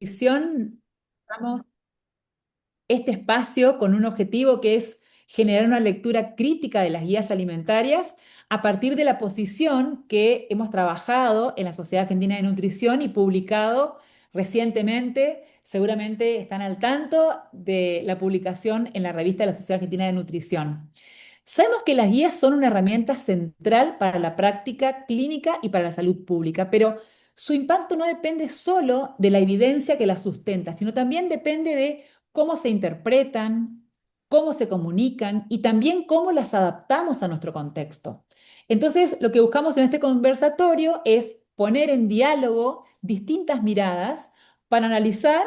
Nutrición, damos este espacio con un objetivo que es generar una lectura crítica de las guías alimentarias a partir de la posición que hemos trabajado en la Sociedad Argentina de Nutrición y publicado recientemente. Seguramente están al tanto de la publicación en la revista de la Sociedad Argentina de Nutrición. Sabemos que las guías son una herramienta central para la práctica clínica y para la salud pública, pero su impacto no depende solo de la evidencia que las sustenta, sino también depende de cómo se interpretan, cómo se comunican y también cómo las adaptamos a nuestro contexto. Entonces, lo que buscamos en este conversatorio es poner en diálogo distintas miradas para analizar,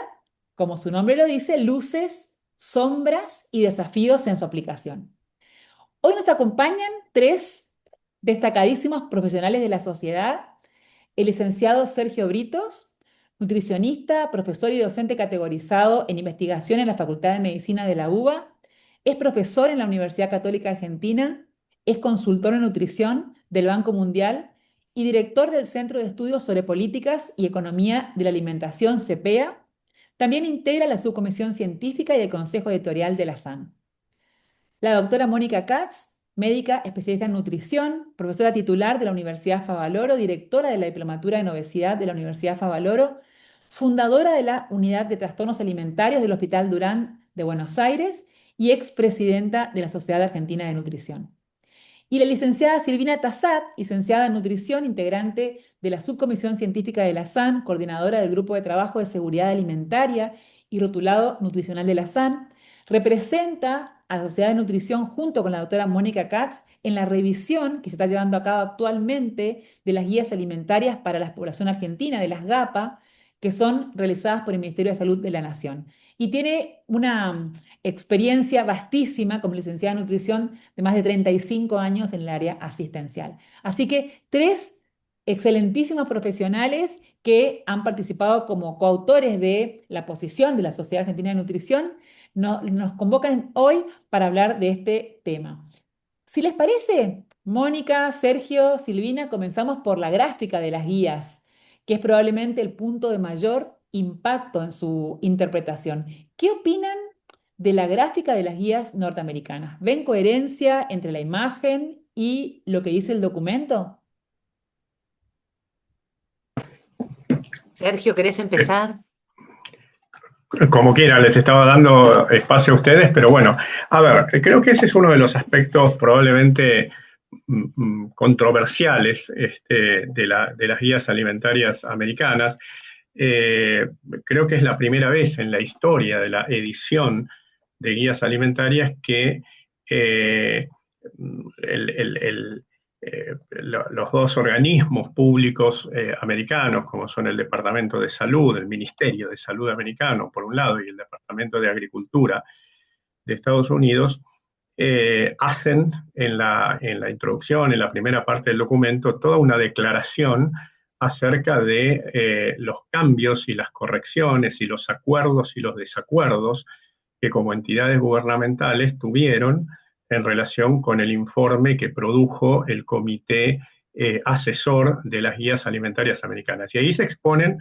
como su nombre lo dice, luces, sombras y desafíos en su aplicación. Hoy nos acompañan tres destacadísimos profesionales de la sociedad: el licenciado Sergio Britos, nutricionista, profesor y docente categorizado en investigación en la Facultad de Medicina de la UBA, es profesor en la Universidad Católica Argentina, es consultor en nutrición del Banco Mundial y director del Centro de Estudios sobre Políticas y Economía de la Alimentación, CEPEA. También integra la subcomisión científica y el consejo editorial de la SAN. La doctora Mónica Katz, médica especialista en nutrición, profesora titular de la Universidad Favaloro, directora de la Diplomatura en Obesidad de la Universidad Favaloro, fundadora de la Unidad de Trastornos Alimentarios del Hospital Durán de Buenos Aires y expresidenta de la Sociedad Argentina de Nutrición. Y la licenciada Silvina Tassat, licenciada en nutrición, integrante de la subcomisión científica de la SAN, coordinadora del Grupo de Trabajo de Seguridad Alimentaria y Rotulado Nutricional de la SAN, representa a la Sociedad de Nutrición junto con la doctora Mónica Katz en la revisión que se está llevando a cabo actualmente de las guías alimentarias para la población argentina, de las GAPA, que son realizadas por el Ministerio de Salud de la Nación. Y tiene una experiencia vastísima como licenciada en nutrición de más de 35 años en el área asistencial. Así que tres excelentísimos profesionales que han participado como coautores de la posición de la Sociedad Argentina de Nutrición nos convocan hoy para hablar de este tema. Si les parece, Mónica, Sergio, Silvina, comenzamos por la gráfica de las guías, que es probablemente el punto de mayor impacto en su interpretación. ¿Qué opinan de la gráfica de las guías norteamericanas? ¿Ven coherencia entre la imagen y lo que dice el documento? Sergio, ¿querés empezar? Como quiera, les estaba dando espacio a ustedes, pero bueno, a ver, creo que ese es uno de los aspectos probablemente controversiales de las guías alimentarias americanas. Eh, Creo que es la primera vez en la historia de la edición de guías alimentarias que eh, el, el- el, los dos organismos públicos americanos, como son el Departamento de Salud, el Ministerio de Salud americano, por un lado, y el Departamento de Agricultura de Estados Unidos, hacen en la introducción, en la primera parte del documento, toda una declaración acerca de los cambios y las correcciones y los acuerdos y los desacuerdos que como entidades gubernamentales tuvieron en relación con el informe que produjo el Comité Asesor de las Guías Alimentarias Americanas. Y ahí se exponen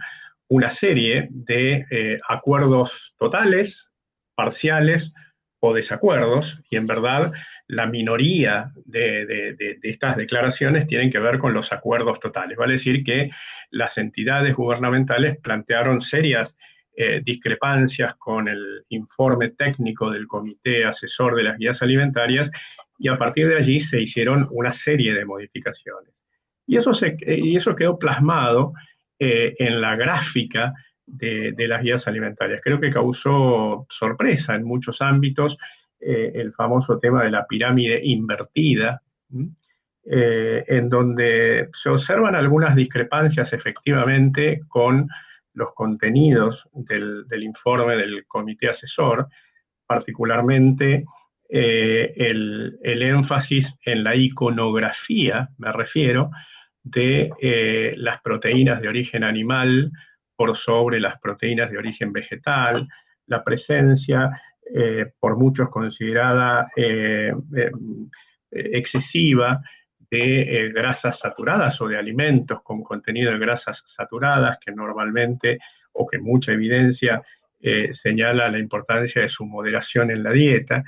una serie de acuerdos totales, parciales o desacuerdos, y en verdad la minoría de estas declaraciones tienen que ver con los acuerdos totales. Vale decir que las entidades gubernamentales plantearon serias discrepancias con el informe técnico del Comité Asesor de las Guías Alimentarias, y a partir de allí se hicieron una serie de modificaciones. Y eso quedó plasmado en la gráfica de las guías alimentarias. Creo que causó sorpresa en muchos ámbitos el famoso tema de la pirámide invertida, en donde se observan algunas discrepancias efectivamente con los contenidos del informe del comité asesor, particularmente el énfasis en la iconografía, me refiero, de las proteínas de origen animal por sobre las proteínas de origen vegetal, la presencia, por muchos considerada excesiva, de grasas saturadas o de alimentos con contenido de grasas saturadas que normalmente o que mucha evidencia señala la importancia de su moderación en la dieta.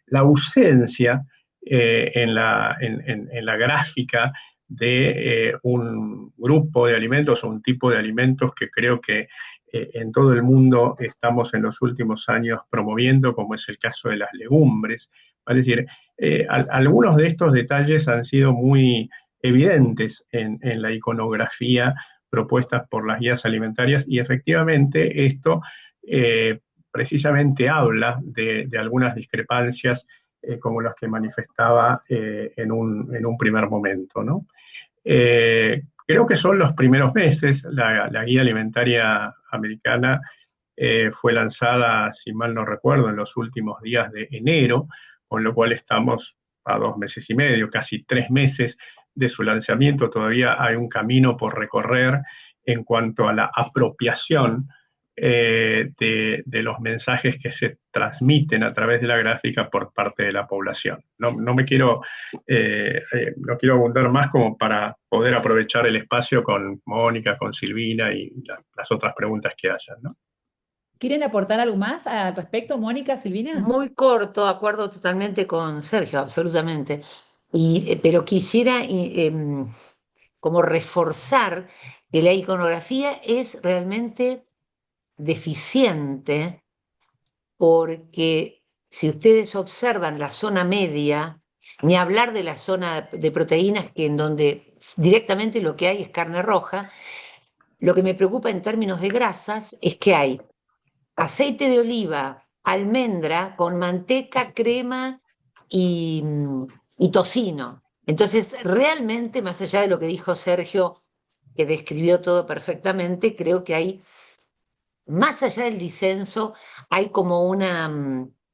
La ausencia en la gráfica de un grupo de alimentos o un tipo de alimentos que creo que en todo el mundo estamos en los últimos años promoviendo, como es el caso de las legumbres. Es decir, algunos de estos detalles han sido muy evidentes en la iconografía propuestas por las guías alimentarias y efectivamente esto precisamente habla de algunas discrepancias como las que manifestaba en un primer momento, ¿no? Creo que son los primeros meses, la guía alimentaria americana fue lanzada, si mal no recuerdo, en los últimos días de enero, con lo cual estamos a 2 meses y medio, casi 3 meses de su lanzamiento. Todavía hay un camino por recorrer en cuanto a la apropiación de los mensajes que se transmiten a través de la gráfica por parte de la población. No me quiero, no quiero abundar más como para poder aprovechar el espacio con Mónica, con Silvina y las otras preguntas que hayan, ¿no? ¿Quieren aportar algo más al respecto, Mónica, Silvina? Muy corto, acuerdo totalmente con Sergio, absolutamente. Pero quisiera como reforzar que la iconografía es realmente deficiente porque si ustedes observan la zona media, ni hablar de la zona de proteínas, que en donde directamente lo que hay es carne roja, lo que me preocupa en términos de grasas es que hay aceite de oliva, almendra con manteca, crema y, y tocino. Entonces, realmente, más allá de lo que dijo Sergio, que describió todo perfectamente, creo que hay, más allá del disenso, hay como una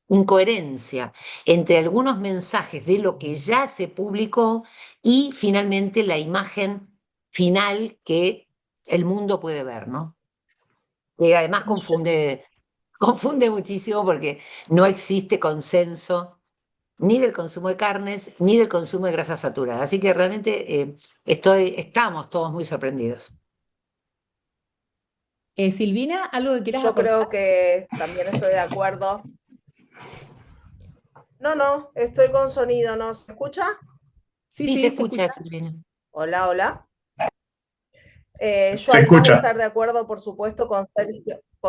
incoherencia entre algunos mensajes de lo que ya se publicó y finalmente la imagen final que el mundo puede ver, ¿no? Que además confunde muchísimo porque no existe consenso ni del consumo de carnes ni del consumo de grasas saturadas. Así que realmente estamos todos muy sorprendidos. Silvina, ¿algo que quieras Yo aportar? creo que también estoy de acuerdo. No, no, estoy con sonido, ¿no? ¿Se escucha? Sí, Sí, se sí, se escucha, escucha. Silvina. Hola, hola. Yo Se además de escucha. estar de acuerdo, por supuesto, con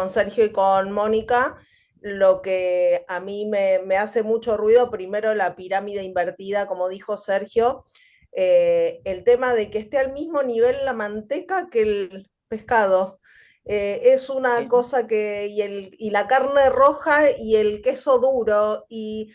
Sergio y con Mónica, lo que a mí me hace mucho ruido, primero la pirámide invertida, como dijo Sergio, el tema de que esté al mismo nivel la manteca que el pescado. Es una cosa que, y la carne roja y el queso duro, y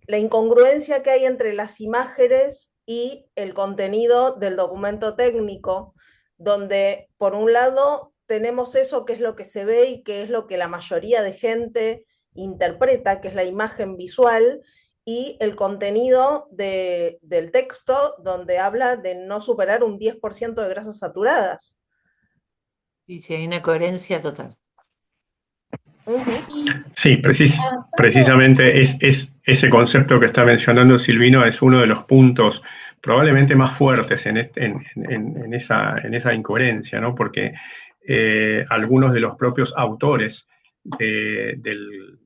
la incongruencia que hay entre las imágenes y el contenido del documento técnico, donde por un lado tenemos eso que es lo que se ve y que es lo que la mayoría de gente interpreta, que es la imagen visual, y el contenido del texto donde habla de no superar un 10% de grasas saturadas. Sí, sí, hay una coherencia total. Uh -huh. Sí, Avanzando. precisamente es ese concepto que está mencionando Silvino es uno de los puntos probablemente más fuertes en esa incoherencia, ¿no? Porque algunos de los propios autores del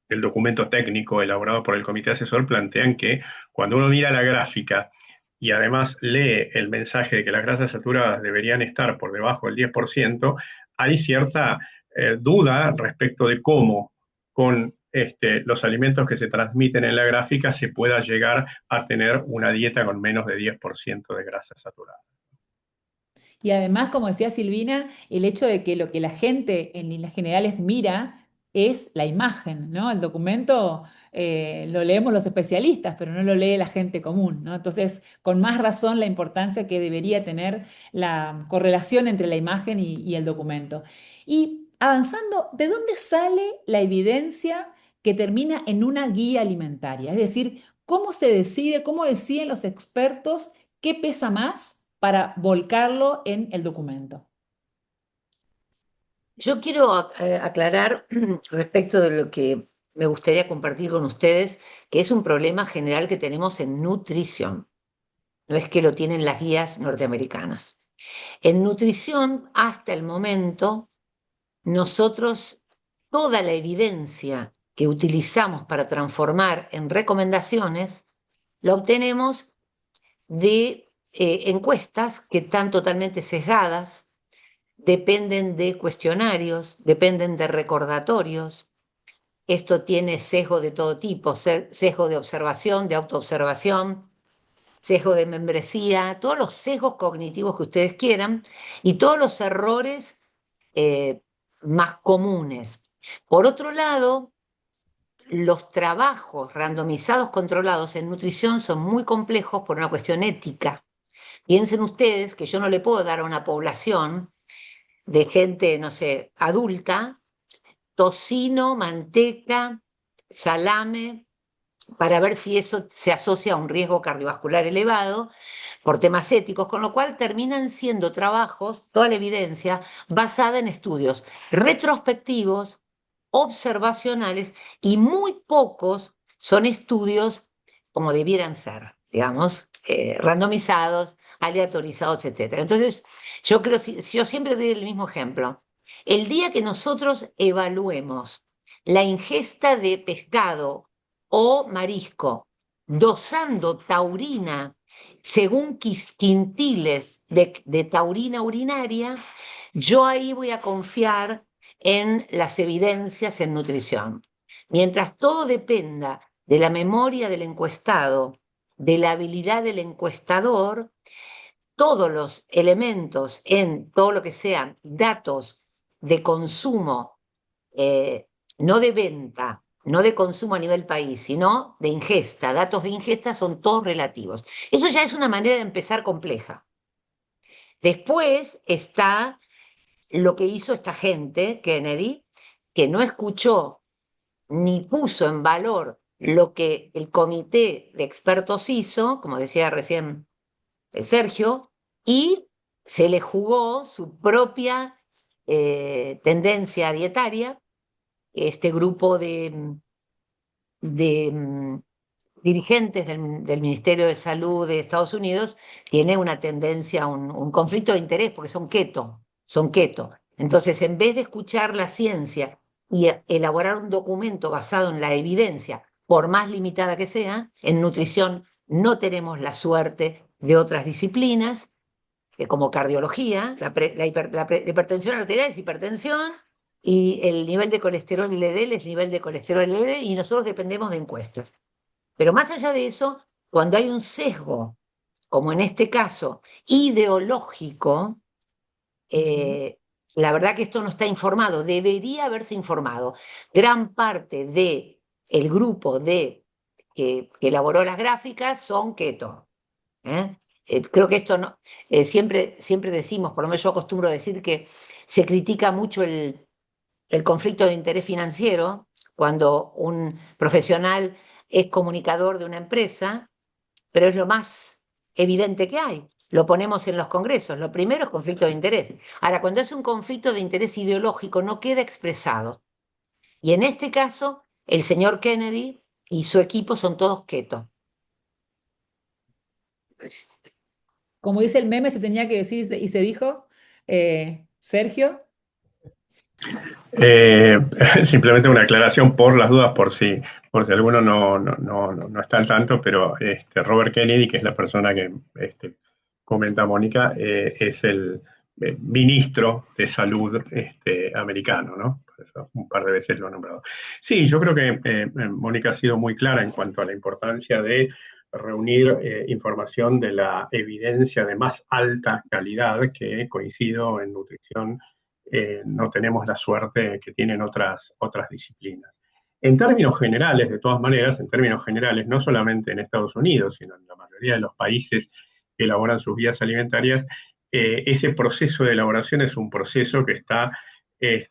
documento técnico elaborado por el comité asesor plantean que cuando uno mira la gráfica y además lee el mensaje de que las grasas saturadas deberían estar por debajo del 10%, hay cierta duda respecto de cómo con los alimentos que se transmiten en la gráfica se pueda llegar a tener una dieta con menos de 10% de grasas saturadas. Y además, como decía Silvina, el hecho de que lo que la gente en líneas generales mira es la imagen, ¿no? El documento lo leemos los especialistas, pero no lo lee la gente común, ¿no? Entonces, con más razón la importancia que debería tener la correlación entre la imagen y el documento. Y avanzando, ¿de dónde sale la evidencia que termina en una guía alimentaria? Es decir, ¿cómo se decide, cómo deciden los expertos qué pesa más para volcarlo en el documento? Yo quiero aclarar respecto de lo que me gustaría compartir con ustedes, que es un problema general que tenemos en nutrición. No es que lo tienen las guías norteamericanas. En nutrición, hasta el momento, nosotros, toda la evidencia que utilizamos para transformar en recomendaciones, la obtenemos de encuestas que están totalmente sesgadas, dependen de cuestionarios, dependen de recordatorios. Esto tiene sesgo de todo tipo, sesgo de observación, de autoobservación, sesgo de membresía, todos los sesgos cognitivos que ustedes quieran y todos los errores más comunes. Por otro lado, los trabajos randomizados controlados en nutrición son muy complejos por una cuestión ética. Piensen ustedes que yo no le puedo dar a una población de gente, no sé, adulta, tocino, manteca, salame, para ver si eso se asocia a un riesgo cardiovascular elevado por temas éticos, con lo cual terminan siendo trabajos, toda la evidencia, basada en estudios retrospectivos, observacionales, y muy pocos son estudios como debieran ser, digamos, randomizados, aleatorizados, etc. Entonces, yo siempre doy el mismo ejemplo. El día que nosotros evaluemos la ingesta de pescado o marisco, dosando taurina según quintiles de taurina urinaria, yo ahí voy a confiar en las evidencias en nutrición. Mientras todo dependa de la memoria del encuestado, de la habilidad del encuestador, todos los elementos en todo lo que sean datos de consumo, no de venta, no de consumo a nivel país, sino de ingesta, datos de ingesta son todos relativos. Eso ya es una manera de empezar compleja. Después está lo que hizo esta gente, Kennedy, que no escuchó ni puso en valor lo que el comité de expertos hizo, como decía recién Sergio, y se le jugó su propia tendencia dietaria. Este grupo de dirigentes del Ministerio de Salud de Estados Unidos tiene una tendencia, un conflicto de interés, porque son keto, son keto. Entonces, en vez de escuchar la ciencia y elaborar un documento basado en la evidencia, por más limitada que sea, en nutrición no tenemos la suerte de otras disciplinas, como cardiología, la hipertensión arterial es hipertensión, y el nivel de colesterol LDL es nivel de colesterol LDL, y nosotros dependemos de encuestas. Pero más allá de eso, cuando hay un sesgo, como en este caso, ideológico, la verdad que esto no está informado, debería haberse informado. Gran parte del grupo que elaboró las gráficas son keto. Creo que esto no, siempre decimos, por lo menos yo acostumbro a decir que se critica mucho el conflicto de interés financiero cuando un profesional es comunicador de una empresa, pero es lo más evidente que hay. Lo ponemos en los congresos. Lo primero es conflicto de interés. Ahora, cuando es un conflicto de interés ideológico, no queda expresado. Y en este caso, el señor Kennedy y su equipo son todos keto. Como dice el meme, se tenía que decir y se dijo. Sergio. Simplemente una aclaración por las dudas, por si alguno no está al tanto, pero Robert Kennedy, que es la persona que comenta Mónica, es el ministro de salud americano, ¿no? Por eso un par de veces lo he nombrado. Sí, yo creo que Mónica ha sido muy clara en cuanto a la importancia de reunir información de la evidencia de más alta calidad, que coincido en nutrición. No tenemos la suerte que tienen otras disciplinas. En términos generales, de todas maneras, en términos generales, no solamente en Estados Unidos, sino en la mayoría de los países que elaboran sus guías alimentarias, ese proceso de elaboración es un proceso que está, que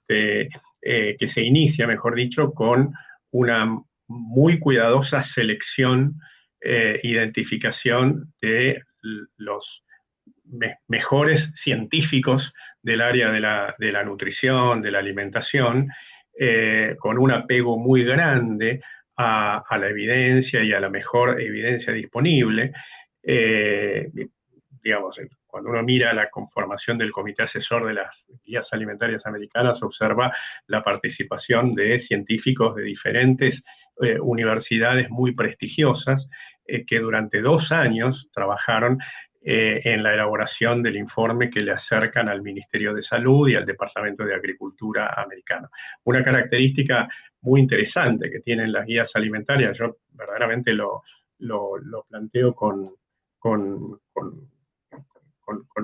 se inicia, mejor dicho, con una muy cuidadosa selección, identificación de los mejores científicos del área de la nutrición, de la alimentación, con un apego muy grande a la evidencia y a la mejor evidencia disponible. Digamos, cuando uno mira la conformación del comité asesor de las guías alimentarias americanas, observa la participación de científicos de diferentes universidades muy prestigiosas que durante 2 años trabajaron en la elaboración del informe que le acercan al Ministerio de Salud y al Departamento de Agricultura americano. Una característica muy interesante que tienen las guías alimentarias, yo verdaderamente lo planteo con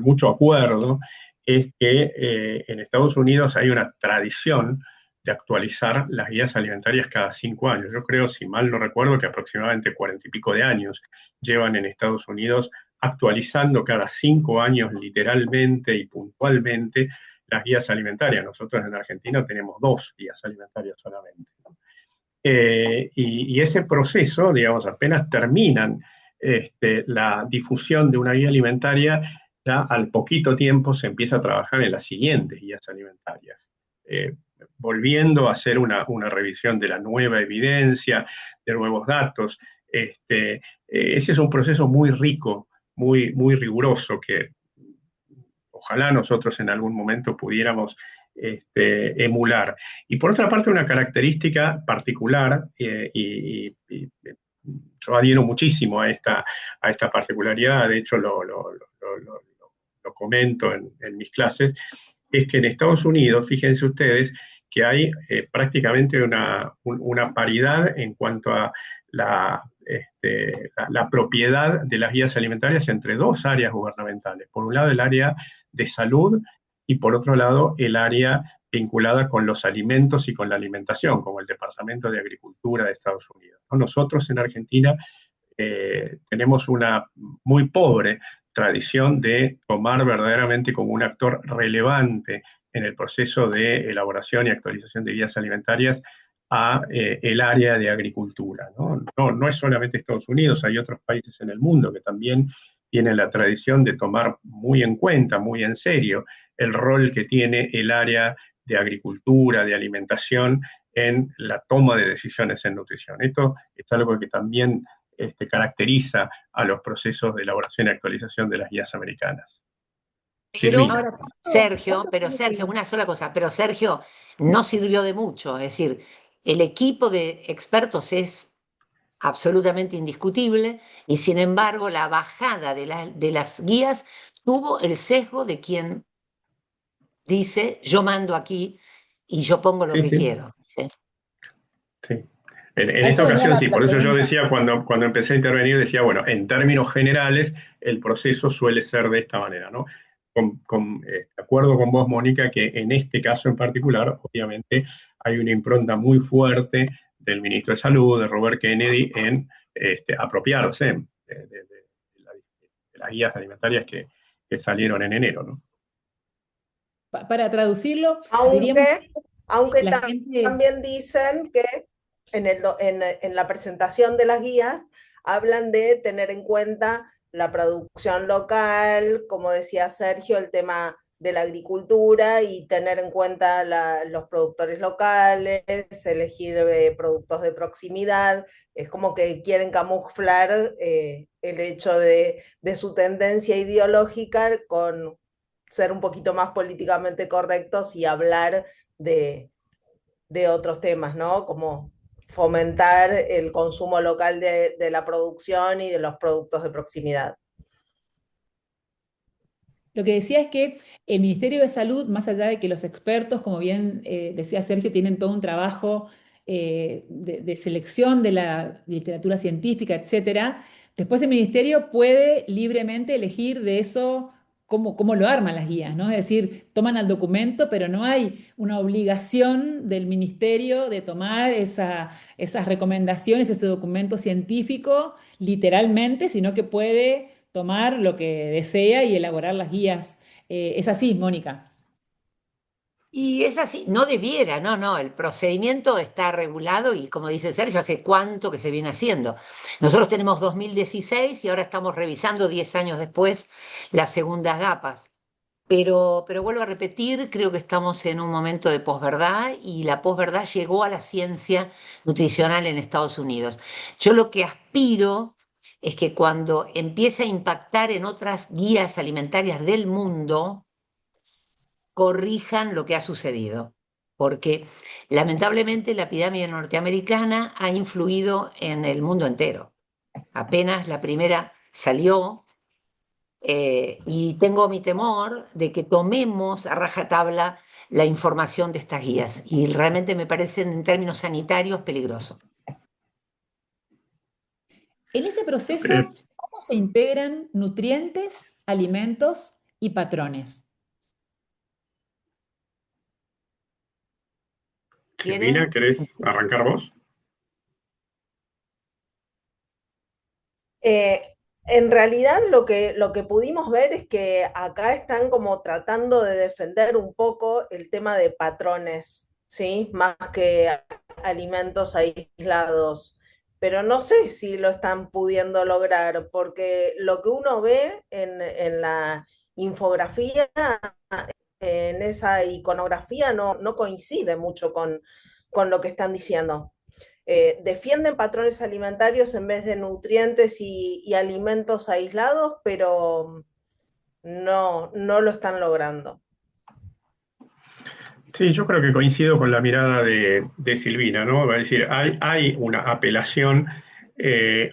mucho acuerdo, es que en Estados Unidos hay una tradición de actualizar las guías alimentarias cada 5 años. Yo creo, si mal no recuerdo, que aproximadamente 40 y pico de años llevan en Estados Unidos actualizando cada 5 años literalmente y puntualmente las guías alimentarias. Nosotros en Argentina tenemos 2 guías alimentarias solamente, ¿no? Y ese proceso, digamos, apenas terminan la difusión de una guía alimentaria, ya al poquito tiempo se empieza a trabajar en las siguientes guías alimentarias, volviendo a hacer una revisión de la nueva evidencia, de nuevos datos. Ese es un proceso muy rico, muy riguroso, que ojalá nosotros en algún momento pudiéramos emular. Y por otra parte, una característica particular, y yo adhiero muchísimo a esta particularidad, de hecho lo comento en mis clases, es que en Estados Unidos, fíjense ustedes, que hay prácticamente una paridad en cuanto a la propiedad de las guías alimentarias entre 2 áreas gubernamentales. Por un lado, el área de salud y por otro lado, el área vinculada con los alimentos y con la alimentación, como el Departamento de Agricultura de Estados Unidos. Nosotros en Argentina tenemos una muy pobre tradición de tomar verdaderamente como un actor relevante en el proceso de elaboración y actualización de guías alimentarias a el área de agricultura, ¿no? No es solamente Estados Unidos, hay otros países en el mundo que también tienen la tradición de tomar muy en cuenta, muy en serio, el rol que tiene el área de agricultura, de alimentación, en la toma de decisiones en nutrición. Esto es algo que también caracteriza a los procesos de elaboración y actualización de las guías americanas. Pero, Ahora, Sergio, una sola cosa, pero Sergio no sirvió de mucho, es decir, el equipo de expertos es absolutamente indiscutible y sin embargo la bajada de las guías tuvo el sesgo de quien dice yo mando aquí y yo pongo lo Sí, que sí, quiero. ¿Sí? sí. En a esta eso venía ocasión sí, la por eso yo pregunta. decía, cuando empecé a intervenir, decía, bueno, en términos generales, el proceso suele ser de esta manera, ¿no? De acuerdo con vos, Mónica, que en este caso en particular, obviamente, hay una impronta muy fuerte del ministro de Salud, de Robert Kennedy, en apropiarse de las guías alimentarias que salieron en enero, ¿no? Para traducirlo, diríamos Aunque, que aunque la gente... también dicen que en la presentación de las guías hablan de tener en cuenta la producción local, como decía Sergio, el tema de la agricultura y tener en cuenta los productores locales, elegir productos de proximidad. Es como que quieren camuflar el hecho de su tendencia ideológica con ser un poquito más políticamente correctos y hablar de, de otros temas, ¿no? Como fomentar el consumo local de la producción y de los productos de proximidad. Lo que decía es que el Ministerio de Salud, más allá de que los expertos, como bien decía Sergio, tienen todo un trabajo de selección de la literatura científica, etcétera, después el Ministerio puede libremente elegir de eso cómo lo arman las guías, ¿no? Es decir, toman al documento, pero no hay una obligación del Ministerio de tomar esas recomendaciones, ese documento científico, literalmente, sino que puede tomar lo que desea y elaborar las guías. Es así, Mónica. Y es así, no debiera, no, el procedimiento está regulado y como dice Sergio, hace cuánto que se viene haciendo. Nosotros tenemos 2016 y ahora estamos revisando 10 años después las segundas gapas. Pero vuelvo a repetir, creo que estamos en un momento de posverdad y la posverdad llegó a la ciencia nutricional en Estados Unidos. Yo lo que aspiro es que cuando empieza a impactar en otras guías alimentarias del mundo, corrijan lo que ha sucedido. Porque lamentablemente la pirámide norteamericana ha influido en el mundo entero. Apenas la primera salió, y tengo mi temor de que tomemos a rajatabla la información de estas guías y realmente me parecen en términos sanitarios peligrosos. En ese Eh, proceso, ¿cómo se integran nutrientes, alimentos y patrones? Silvina, ¿Quieren? ¿querés arrancar vos? Eh, en realidad lo que pudimos ver es que acá están como tratando de defender un poco el tema de patrones, ¿sí? Más que alimentos aislados. Pero no sé si lo están pudiendo lograr, porque lo que uno ve en la infografía, en esa iconografía, no coincide mucho con lo que están diciendo. Defienden patrones alimentarios en vez de nutrientes y alimentos aislados, pero no lo están logrando. Sí, yo creo que coincido con la mirada de Silvina, ¿no? Va a decir, hay una apelación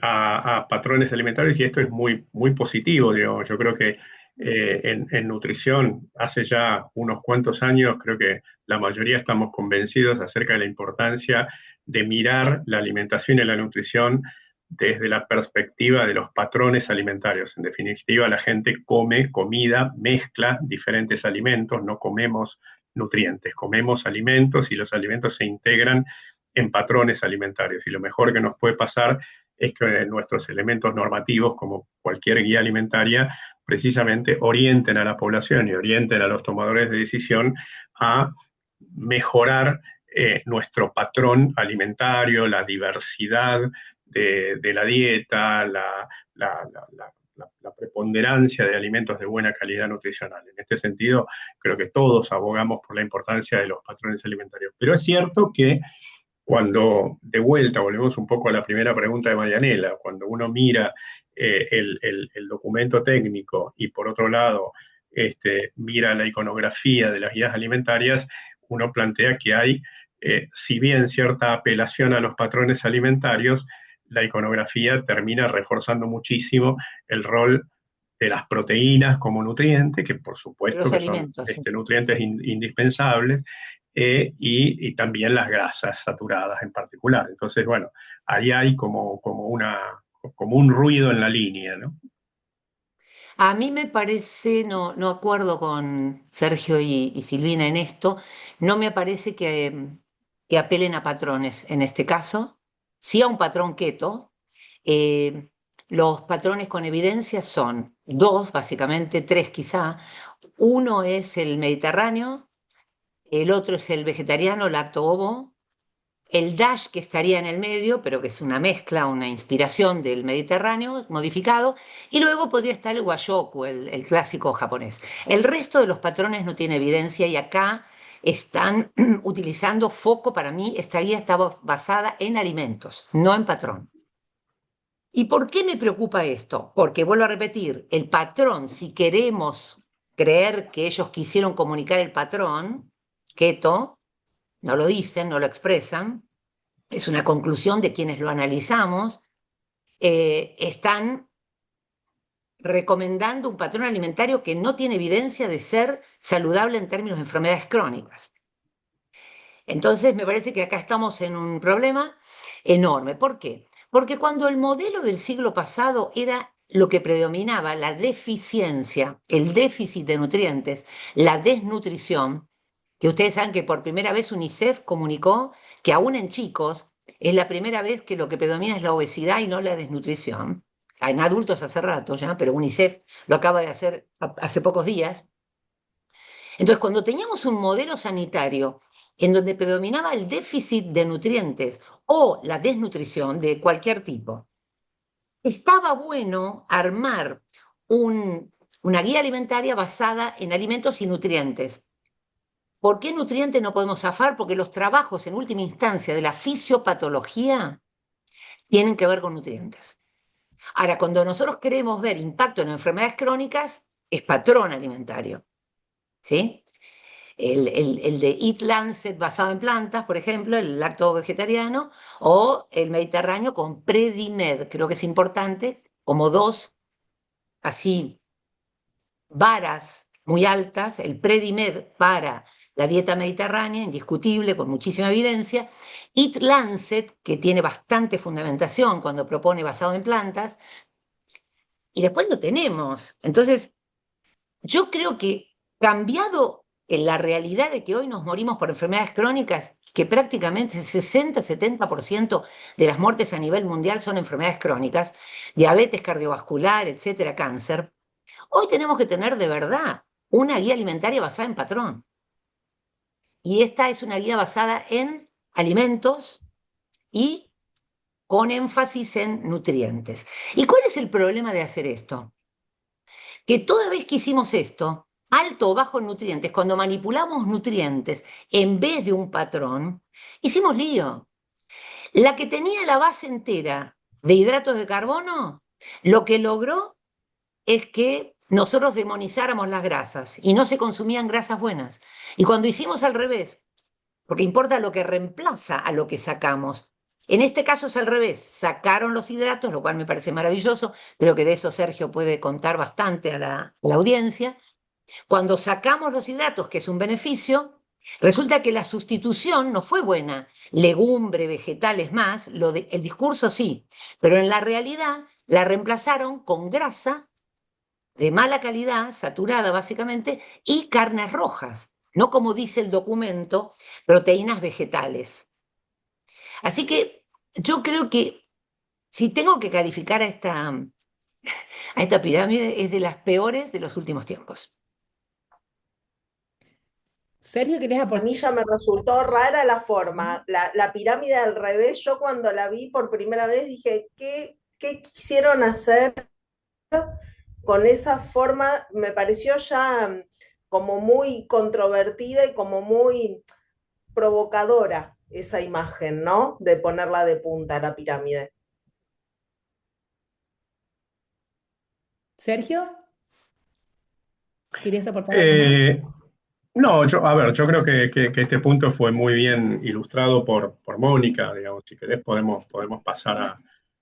a patrones alimentarios y esto es muy, muy positivo, digamos. Yo creo que en nutrición, hace ya unos cuantos años, creo que la mayoría estamos convencidos acerca de la importancia de mirar la alimentación y la nutrición desde la perspectiva de los patrones alimentarios. En definitiva, la gente come comida, mezcla diferentes alimentos, no comemos nutrientes, comemos alimentos y los alimentos se integran en patrones alimentarios. Y lo mejor que nos puede pasar es que nuestros elementos normativos, como cualquier guía alimentaria, precisamente orienten a la población y orienten a los tomadores de decisión a mejorar nuestro patrón alimentario, la diversidad de la dieta, la preponderancia de alimentos de buena calidad nutricional. En este sentido, creo que todos abogamos por la importancia de los patrones alimentarios. Pero es cierto que cuando, de vuelta, volvemos un poco a la primera pregunta de Marianela, cuando uno mira el documento técnico y por otro lado mira la iconografía de las guías alimentarias, uno plantea que hay, si bien cierta apelación a los patrones alimentarios, la iconografía termina reforzando muchísimo el rol de las proteínas como nutriente, que por supuesto Los que son alimentos. Sí. nutrientes indispensables, y también las grasas saturadas en particular. Entonces, bueno, ahí hay como un ruido en la línea, ¿no? A mí me parece, no acuerdo con Sergio y Silvina en esto, no me parece que apelen a patrones en este caso, sí a un patrón keto. eh, los patrones con evidencia son dos, básicamente, tres quizá. Uno es el mediterráneo, el otro es el vegetariano, lacto-ovo, el DASH que estaría en el medio, pero que es una mezcla, una inspiración del Mediterráneo modificado, y luego podría estar el Washoku, el clásico japonés. El resto de los patrones no tiene evidencia y acá están utilizando foco, para mí esta guía estaba basada en alimentos, no en patrón. ¿Y por qué me preocupa esto? Porque vuelvo a repetir, el patrón, si queremos creer que ellos quisieron comunicar el patrón, keto, no lo dicen, no lo expresan, es una conclusión de quienes lo analizamos, están recomendando un patrón alimentario que no tiene evidencia de ser saludable en términos de enfermedades crónicas. Entonces, me parece que acá estamos en un problema enorme. ¿Por qué? Porque cuando el modelo del siglo pasado era lo que predominaba, la deficiencia, el déficit de nutrientes, la desnutrición, que ustedes saben que por primera vez UNICEF comunicó que aún en chicos es la primera vez que lo que predomina es la obesidad y no la desnutrición. En adultos hace rato ya, pero UNICEF lo acaba de hacer hace pocos días. Entonces, cuando teníamos un modelo sanitario en donde predominaba el déficit de nutrientes o la desnutrición de cualquier tipo, estaba bueno armar una guía alimentaria basada en alimentos y nutrientes. ¿Por qué nutrientes no podemos zafar? Porque los trabajos en última instancia de la fisiopatología tienen que ver con nutrientes. Ahora, cuando nosotros queremos ver impacto en enfermedades crónicas, es patrón alimentario, ¿sí? El de Eat Lancet basado en plantas, por ejemplo, el lacto vegetariano, o el Mediterráneo con Predimed. Creo que es importante, como dos así varas muy altas, el Predimed para la dieta mediterránea, indiscutible, con muchísima evidencia, Eat Lancet, que tiene bastante fundamentación cuando propone basado en plantas, y después lo tenemos. Entonces, yo creo que cambiado en la realidad de que hoy nos morimos por enfermedades crónicas, que prácticamente el 60-70% de las muertes a nivel mundial son enfermedades crónicas, diabetes cardiovascular, etcétera, cáncer, hoy tenemos que tener de verdad una guía alimentaria basada en patrón. Y esta es una guía basada en alimentos y con énfasis en nutrientes. ¿Y cuál es el problema de hacer esto? Que toda vez que hicimos esto, alto o bajo en nutrientes, cuando manipulamos nutrientes en vez de un patrón, hicimos lío. La que tenía la base entera de hidratos de carbono, lo que logró es que nosotros demonizáramos las grasas y no se consumían grasas buenas. Y cuando hicimos al revés, porque importa lo que reemplaza a lo que sacamos. En este caso es al revés, sacaron los hidratos, lo cual me parece maravilloso, creo que de eso Sergio puede contar bastante a la audiencia. Cuando sacamos los hidratos, que es un beneficio, resulta que la sustitución no fue buena. Legumbre, vegetales más, el discurso sí, pero en la realidad la reemplazaron con grasa de mala calidad, saturada básicamente, y carnes rojas, no como dice el documento, proteínas vegetales. Así que yo creo que si tengo que calificar a esta pirámide, es de las peores de los últimos tiempos. Sergio, ¿querés A aportar? mí ya me resultó rara la forma, la pirámide al revés. Yo cuando la vi por primera vez dije, ¿qué quisieron hacer con esa forma? Me pareció ya como muy controvertida y como muy provocadora esa imagen, ¿no? De ponerla de punta a la pirámide. Sergio, ¿querías aportar algo más? Eh, no, a ver, yo creo que este punto fue muy bien ilustrado por Mónica, digamos, si querés podemos pasar a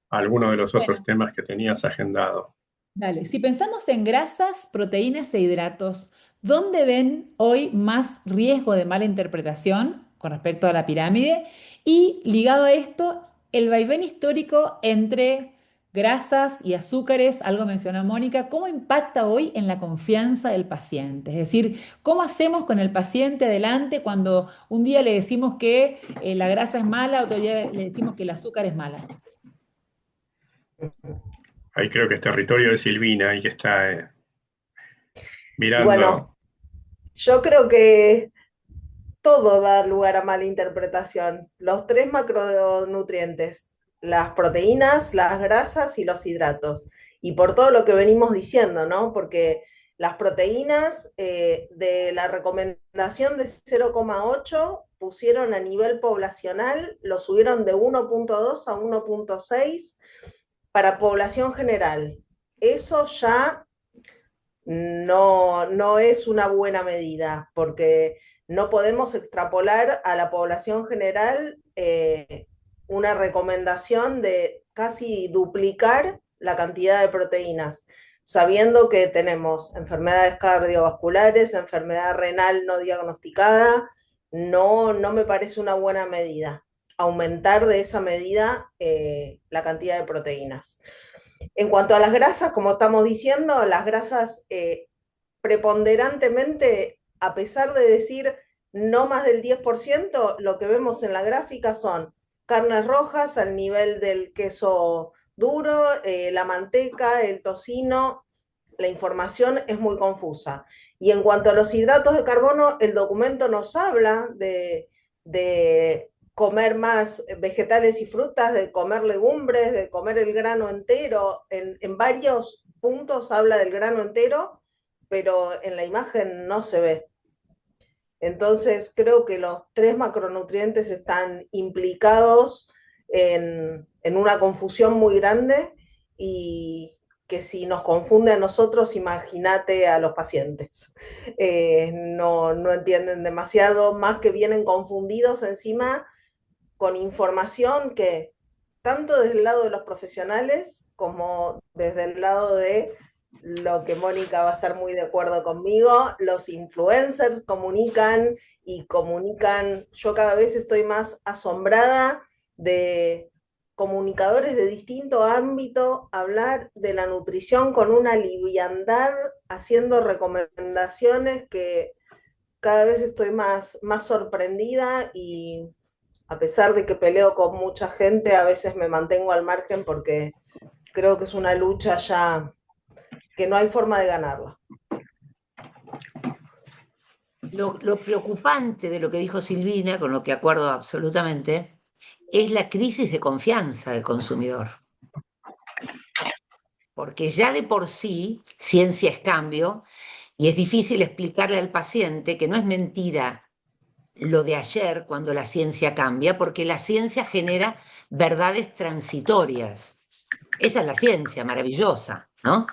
alguno de los otros Bueno, temas que tenías agendado. dale. Si pensamos en grasas, proteínas e hidratos, ¿dónde ven hoy más riesgo de mala interpretación con respecto a la pirámide? Y ligado a esto, el vaivén histórico entre grasas y azúcares, algo mencionó Mónica, ¿cómo impacta hoy en la confianza del paciente? Es decir, ¿cómo hacemos con el paciente adelante cuando un día le decimos que la grasa es mala, otro día le decimos que el azúcar es mala? Ahí creo que es territorio de Silvina y que está mirando. Bueno, yo creo que todo da lugar a mala interpretación. Los tres macronutrientes, las proteínas, las grasas y los hidratos. Y por todo lo que venimos diciendo, ¿no? Porque las proteínas de la recomendación de 0,8 pusieron a nivel poblacional, lo subieron de 1,2 a 1,6 para población general. Eso ya no es una buena medida, porque no podemos extrapolar a la población general una recomendación de casi duplicar la cantidad de proteínas, sabiendo que tenemos enfermedades cardiovasculares, enfermedad renal no diagnosticada. No me parece una buena medida aumentar de esa medida la cantidad de proteínas. En cuanto a las grasas, como estamos diciendo, las grasas preponderantemente, a pesar de decir no más del 10%, lo que vemos en la gráfica son carnes rojas al nivel del queso duro, la manteca, el tocino. La información es muy confusa. Y en cuanto a los hidratos de carbono, el documento nos habla de comer más vegetales y frutas, de comer legumbres, de comer el grano entero. En varios puntos habla del grano entero, pero en la imagen no se ve. Entonces creo que los tres macronutrientes están implicados en una confusión muy grande y que si nos confunde a nosotros, imagínate a los pacientes. No entienden demasiado, más que vienen confundidos encima con información que tanto desde el lado de los profesionales como desde el lado de lo que Mónica va a estar muy de acuerdo conmigo, los influencers comunican y comunican, yo cada vez estoy más asombrada de comunicadores de distinto ámbito hablar de la nutrición con una liviandad, haciendo recomendaciones que cada vez estoy más sorprendida y a pesar de que peleo con mucha gente, a veces me mantengo al margen porque creo que es una lucha ya que no hay forma de ganarla. Lo preocupante de lo que dijo Silvina, con lo que acuerdo absolutamente, es la crisis de confianza del consumidor. Porque ya de por sí, ciencia es cambio, y es difícil explicarle al paciente que no es mentira lo de ayer cuando la ciencia cambia, porque la ciencia genera verdades transitorias. Esa es la ciencia maravillosa, ¿no?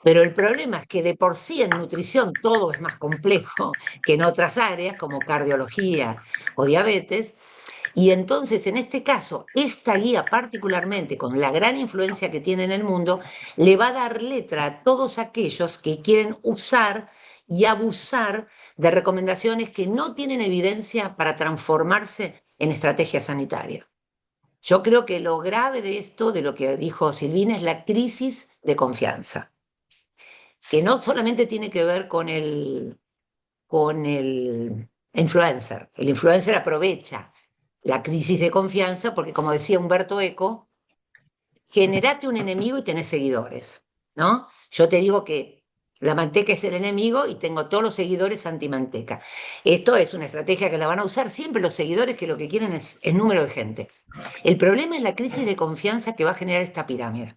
Pero el problema es que de por sí en nutrición todo es más complejo que en otras áreas como cardiología o diabetes. Y entonces, en este caso, esta guía particularmente, con la gran influencia que tiene en el mundo, le va a dar letra a todos aquellos que quieren usar y abusar de recomendaciones que no tienen evidencia para transformarse en estrategia sanitaria. Yo creo que lo grave de esto, de lo que dijo Silvina, es la crisis de confianza, que no solamente tiene que ver con el influencer. El influencer aprovecha la crisis de confianza porque, como decía Humberto Eco, generate un enemigo y tenés seguidores, ¿no? Yo te digo que la manteca es el enemigo y tengo todos los seguidores anti-manteca. Esto es una estrategia que la van a usar siempre los seguidores, que lo que quieren es número de gente. El problema es la crisis de confianza que va a generar esta pirámide.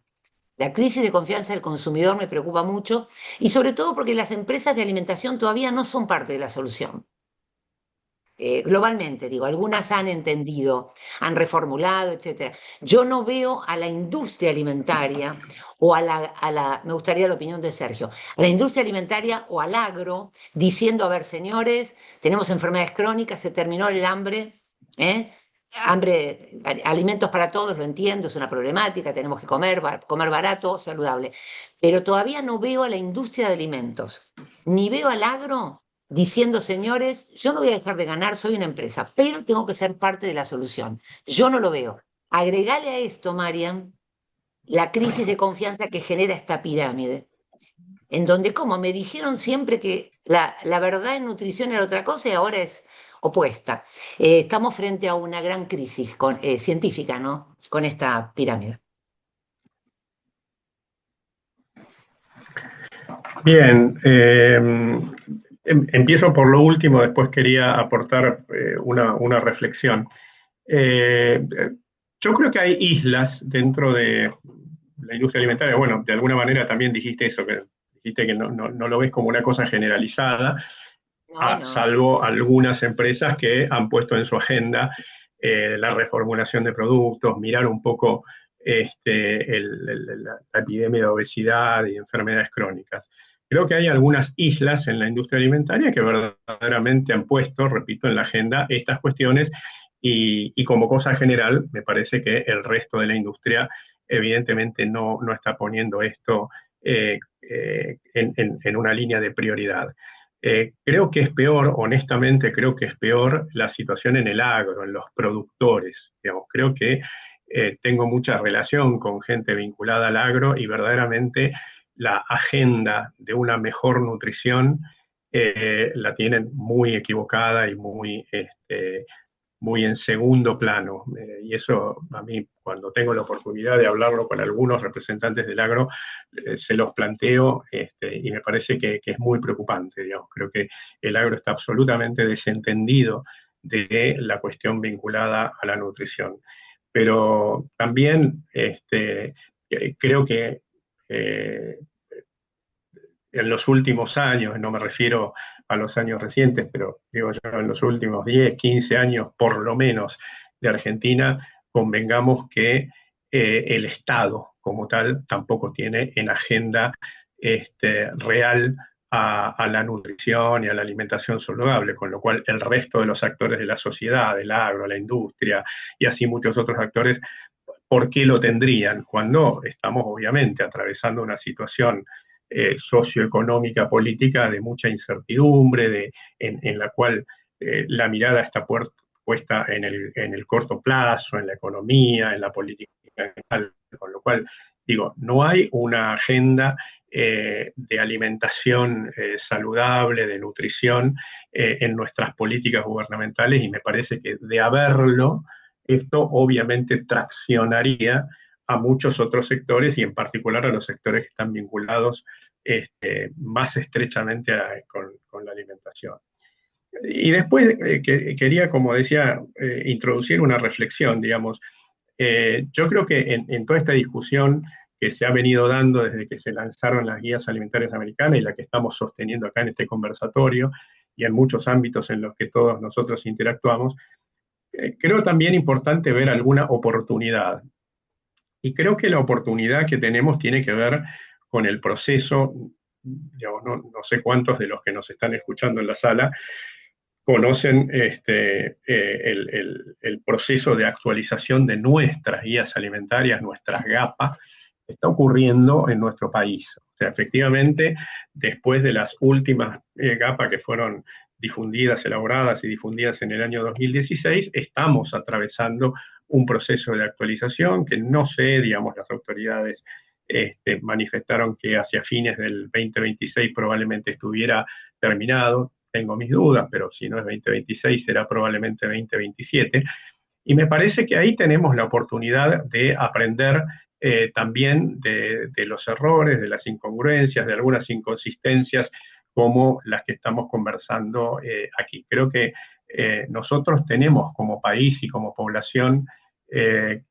La crisis de confianza del consumidor me preocupa mucho y sobre todo porque las empresas de alimentación todavía no son parte de la solución. Globalmente, digo, algunas han entendido, han reformulado, etc. Yo no veo a la industria alimentaria o me gustaría la opinión de Sergio, a la industria alimentaria o al agro diciendo, a ver, señores, tenemos enfermedades crónicas, se terminó el hambre, hambre, alimentos para todos, lo entiendo, es una problemática, tenemos que comer barato, saludable, pero todavía no veo a la industria de alimentos, ni veo al agro diciendo, señores, yo no voy a dejar de ganar, soy una empresa, pero tengo que ser parte de la solución. Yo no lo veo. Agregale a esto, Marian, la crisis de confianza que genera esta pirámide, en donde, como me dijeron siempre que la verdad en nutrición era otra cosa y ahora es opuesta. Estamos frente a una gran crisis científica, ¿no? Con esta pirámide. Bien, empiezo por lo último, después quería aportar una reflexión. Yo creo que hay islas dentro de la industria alimentaria. Bueno, de alguna manera también dijiste eso, que dijiste que no lo ves como una cosa generalizada, No. salvo algunas empresas que han puesto en su agenda la reformulación de productos, mirar un poco la epidemia de obesidad y enfermedades crónicas. Creo que hay algunas islas en la industria alimentaria que verdaderamente han puesto, repito, en la agenda estas cuestiones y como cosa general me parece que el resto de la industria evidentemente no está poniendo esto en una línea de prioridad. Creo que es peor, honestamente creo que es peor la situación en el agro, en los productores. Digamos. Creo que tengo mucha relación con gente vinculada al agro y verdaderamente la agenda de una mejor nutrición la tienen muy equivocada y muy en segundo plano. Y eso a mí, cuando tengo la oportunidad de hablarlo con algunos representantes del agro, se los planteo y me parece que es muy preocupante. Digamos. Creo que el agro está absolutamente desentendido de la cuestión vinculada a la nutrición. Pero también creo que en los últimos años, no me refiero a los años recientes, pero digo yo en los últimos 10, 15 años por lo menos de Argentina, convengamos que el Estado como tal tampoco tiene en agenda real a la nutrición y a la alimentación saludable, con lo cual el resto de los actores de la sociedad, del agro, la industria y así muchos otros actores, ¿por qué lo tendrían? Cuando estamos obviamente atravesando una situación socioeconómica, política de mucha incertidumbre, en la cual la mirada está puesta en el corto plazo, en la economía, en la política en general, con lo cual, digo, no hay una agenda de alimentación saludable, de nutrición en nuestras políticas gubernamentales, y me parece que de haberlo, esto obviamente traccionaría a muchos otros sectores y en particular a los sectores que están vinculados más estrechamente con la alimentación. Y después quería, como decía, introducir una reflexión, digamos. Yo creo que en toda esta discusión que se ha venido dando desde que se lanzaron las guías alimentarias americanas y la que estamos sosteniendo acá en este conversatorio y en muchos ámbitos en los que todos nosotros interactuamos, creo también importante ver alguna oportunidad. Y creo que la oportunidad que tenemos tiene que ver con el proceso, digamos, no sé cuántos de los que nos están escuchando en la sala conocen el proceso de actualización de nuestras guías alimentarias, nuestras GAPA, que está ocurriendo en nuestro país. O sea, efectivamente, después de las últimas GAPA que fueron difundidas, elaboradas y difundidas en el año 2016, estamos atravesando un proceso de actualización que no sé, digamos, las autoridades manifestaron que hacia fines del 2026 probablemente estuviera terminado. Tengo mis dudas, pero si no es 2026 será probablemente 2027. Y me parece que ahí tenemos la oportunidad de aprender también de los errores, de las incongruencias, de algunas inconsistencias como las que estamos conversando aquí. Creo que nosotros tenemos como país y como población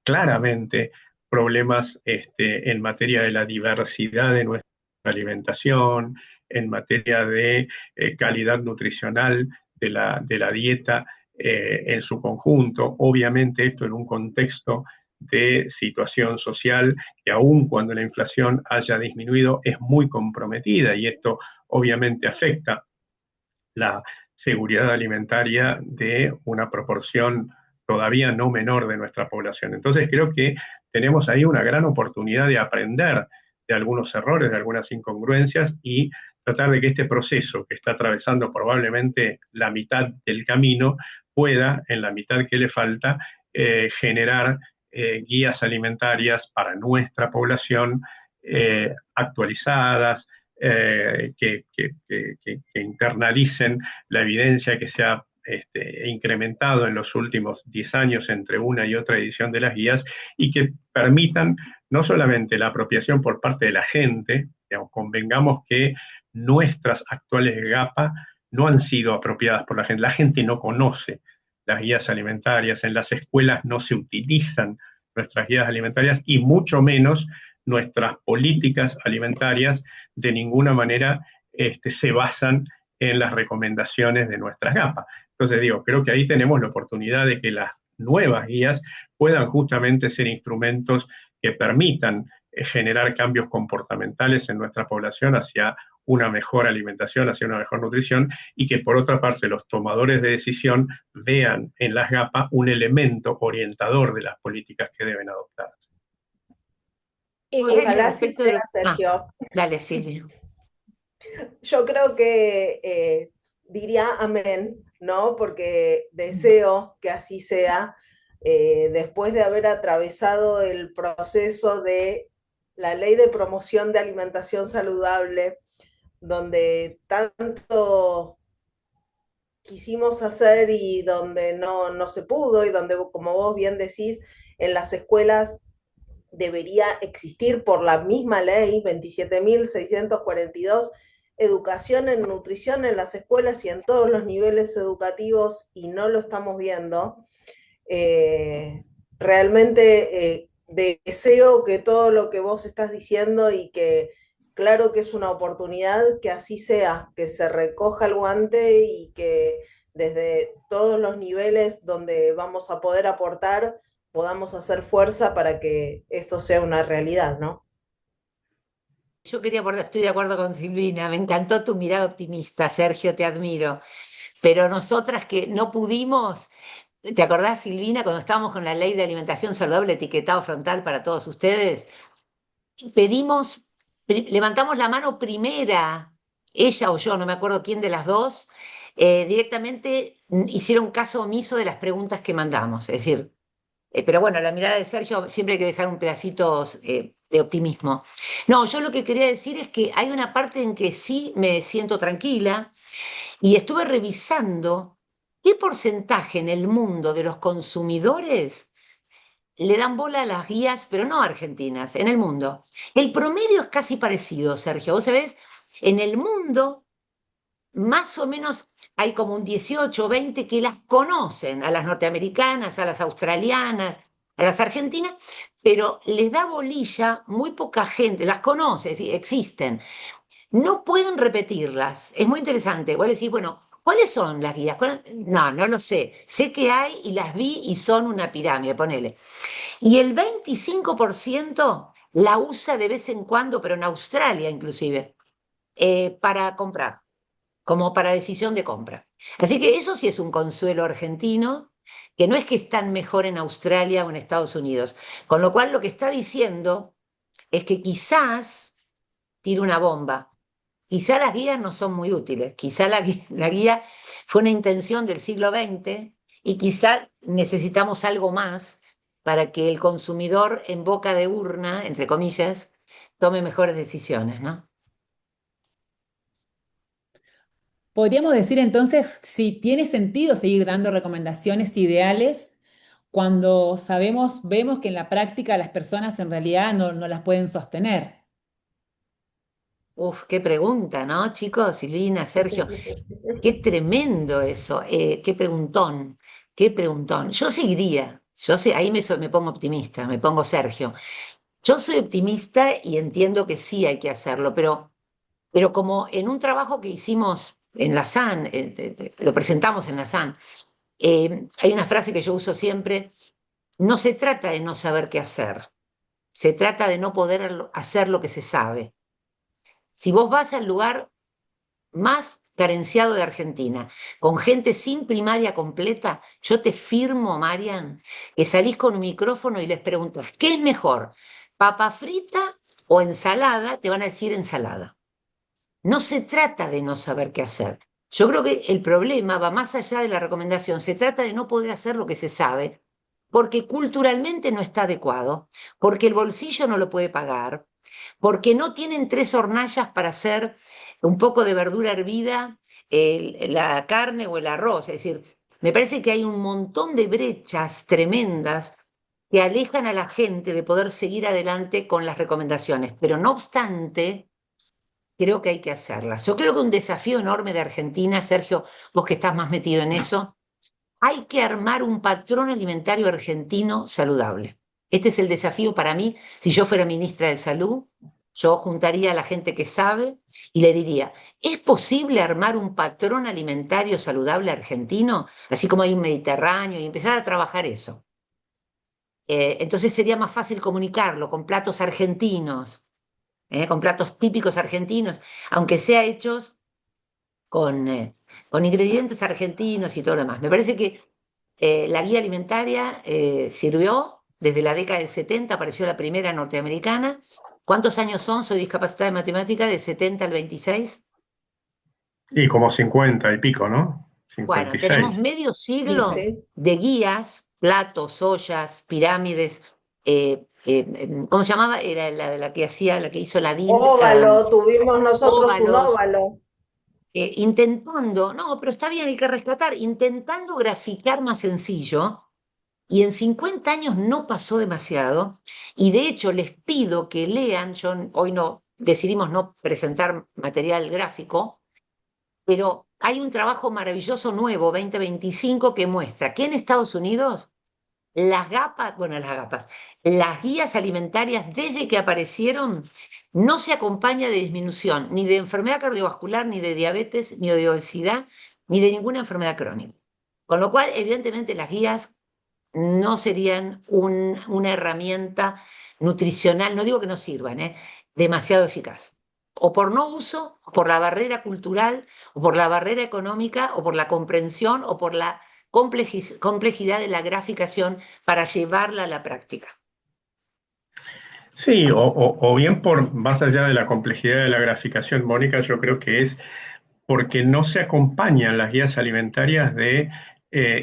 claramente problemas en materia de la diversidad de nuestra alimentación, en materia de calidad nutricional de la dieta en su conjunto. Obviamente esto en un contexto de situación social que aun cuando la inflación haya disminuido es muy comprometida, y esto obviamente afecta la seguridad alimentaria de una proporción todavía no menor de nuestra población. Entonces creo que tenemos ahí una gran oportunidad de aprender de algunos errores, de algunas incongruencias, y tratar de que este proceso, que está atravesando probablemente la mitad del camino, pueda, en la mitad que le falta, generar guías alimentarias para nuestra población actualizadas, que internalicen la evidencia que se ha incrementado en los últimos 10 años entre una y otra edición de las guías, y que permitan no solamente la apropiación por parte de la gente, digamos, convengamos que nuestras actuales GAPA no han sido apropiadas por la gente no conoce las guías alimentarias, en las escuelas no se utilizan nuestras guías alimentarias y mucho menos nuestras políticas alimentarias de ninguna manera se basan en las recomendaciones de nuestras GAPA. Entonces digo, creo que ahí tenemos la oportunidad de que las nuevas guías puedan justamente ser instrumentos que permitan generar cambios comportamentales en nuestra población hacia una mejor alimentación, hacia una mejor nutrición, y que por otra parte los tomadores de decisión vean en las GAPA un elemento orientador de las políticas que deben adoptar. Ojalá así sea, Sergio. Dale, Silvia. Yo creo que diría amén, ¿no? Porque deseo que así sea, después de haber atravesado el proceso de la Ley de Promoción de Alimentación Saludable, donde tanto quisimos hacer y donde no se pudo, y donde, como vos bien decís, en las escuelas debería existir por la misma ley 27.642 educación en nutrición en las escuelas y en todos los niveles educativos, y no lo estamos viendo. Realmente deseo que todo lo que vos estás diciendo, y que claro que es una oportunidad, que así sea, que se recoja el guante y que desde todos los niveles donde vamos a poder aportar podamos hacer fuerza para que esto sea una realidad, ¿no? Yo quería abordar, estoy de acuerdo con Silvina, me encantó tu mirada optimista, Sergio, te admiro. Pero nosotras que no pudimos, ¿te acordás, Silvina, cuando estábamos con la ley de alimentación saludable, etiquetado frontal para todos ustedes? Pedimos, levantamos la mano primera, ella o yo, no me acuerdo quién de las dos, directamente hicieron caso omiso de las preguntas que mandamos. Es decir, pero bueno, la mirada de Sergio siempre hay que dejar un pedacito de optimismo. No, yo lo que quería decir es que hay una parte en que sí me siento tranquila y estuve revisando qué porcentaje en el mundo de los consumidores le dan bola a las guías, pero no argentinas, en el mundo. El promedio es casi parecido, Sergio. Vos sabés, en el mundo más o menos hay como un 18 o 20 que las conocen, a las norteamericanas, a las australianas, a las argentinas, pero les da bolilla muy poca gente, las conoce, sí, existen. No pueden repetirlas. Es muy interesante. Vos decís, bueno, ¿cuáles son las guías? No, no lo sé. Sé que hay y las vi y son una pirámide, ponele. Y el 25% la usa de vez en cuando, pero en Australia inclusive, para comprar, como para decisión de compra. Así que eso sí es un consuelo argentino, que no es que están mejor en Australia o en Estados Unidos. Con lo cual lo que está diciendo es que quizás tire una bomba. Quizá las guías no son muy útiles, quizá la guía fue una intención del siglo XX y quizá necesitamos algo más para que el consumidor en boca de urna, entre comillas, tome mejores decisiones, ¿no? Podríamos decir entonces si tiene sentido seguir dando recomendaciones ideales cuando vemos que en la práctica las personas en realidad no las pueden sostener. Uf, qué pregunta, ¿no, chicos? Silvina, Sergio, qué tremendo eso, qué preguntón, qué preguntón. Yo seguiría, yo sé, ahí me pongo optimista, me pongo Sergio. Yo soy optimista y entiendo que sí hay que hacerlo, pero como en un trabajo que hicimos en la SAN, lo presentamos en la SAN, hay una frase que yo uso siempre: no se trata de no saber qué hacer, se trata de no poder hacer lo que se sabe. Si vos vas al lugar más carenciado de Argentina, con gente sin primaria completa, yo te firmo, Marian, que salís con un micrófono y les preguntas, ¿qué es mejor? ¿Papa frita o ensalada? Te van a decir ensalada. No se trata de no saber qué hacer. Yo creo que el problema va más allá de la recomendación. Se trata de no poder hacer lo que se sabe, porque culturalmente no está adecuado, porque el bolsillo no lo puede pagar, porque no tienen 3 hornallas para hacer un poco de verdura hervida, la carne o el arroz. Es decir, me parece que hay un montón de brechas tremendas que alejan a la gente de poder seguir adelante con las recomendaciones. Pero no obstante, creo que hay que hacerlas. Yo creo que un desafío enorme de Argentina, Sergio, vos que estás más metido en eso, hay que armar un patrón alimentario argentino saludable. Este es el desafío para mí. Si yo fuera ministra de Salud, yo juntaría a la gente que sabe y le diría, ¿es posible armar un patrón alimentario saludable argentino? Así como hay un Mediterráneo, y empezar a trabajar eso. Entonces sería más fácil comunicarlo con platos argentinos, con platos típicos argentinos, aunque sea hechos con ingredientes argentinos y todo lo demás. Me parece que la guía alimentaria sirvió desde la década del 70, apareció la primera norteamericana. ¿Cuántos años son? Soy discapacitada de matemática, de 70 al 26. Y como 50 y pico, ¿no? Bueno, tenemos 56. medio Sí, siglo sí. de guías, platos, ollas, pirámides. ¿Cómo se llamaba? Era la que hacía, la que hizo la DIN, Óvalo, tuvimos nosotros un óvalos, óvalo. intentando, no, pero está bien, hay que rescatar, intentando graficar más sencillo, y en 50 años no pasó demasiado, y de hecho les pido que lean, hoy no, decidimos no presentar material gráfico, pero hay un trabajo maravilloso nuevo, 2025, que muestra que en Estados Unidos las guías alimentarias desde que aparecieron no se acompaña de disminución ni de enfermedad cardiovascular, ni de diabetes, ni de obesidad, ni de ninguna enfermedad crónica. Con lo cual, evidentemente, las guías no serían una herramienta nutricional, no digo que no sirvan, demasiado eficaz. O por no uso, o por la barrera cultural, o por la barrera económica, o por la comprensión, o por la complejidad de la graficación para llevarla a la práctica. Sí, o bien por más allá de la complejidad de la graficación, Mónica, yo creo que es porque no se acompañan las guías alimentarias de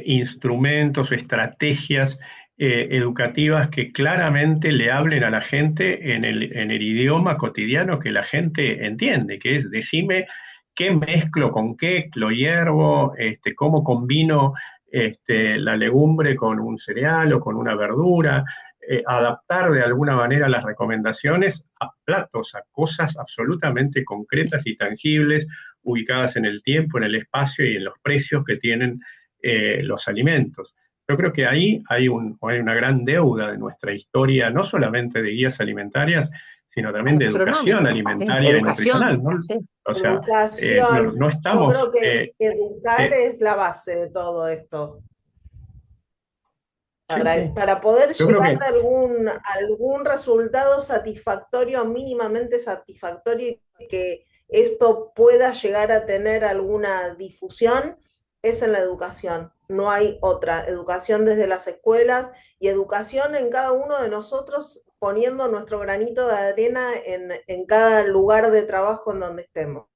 instrumentos o estrategias educativas que claramente le hablen a la gente en el idioma cotidiano que la gente entiende, que es decime qué mezclo con qué, lo hiervo, cómo combino la legumbre con un cereal o con una verdura, adaptar de alguna manera las recomendaciones a platos, a cosas absolutamente concretas y tangibles, ubicadas en el tiempo, en el espacio y en los precios que tienen los alimentos. Yo creo que ahí hay una gran deuda de nuestra historia, no solamente de guías alimentarias, sino también de educación Gastronómica, sí, alimentaria y nutricional, educación, ¿no? sí. O sea, no, Educación, no yo estamos... creo que educar eh, es la base de todo esto. sí, sí. Para poder Yo creo llegar que a algún resultado satisfactorio, mínimamente satisfactorio, y que esto pueda llegar a tener alguna difusión, es en la educación. No hay otra. Educación desde las escuelas y educación en cada uno de nosotros, poniendo nuestro granito de arena en cada lugar de trabajo en donde estemos.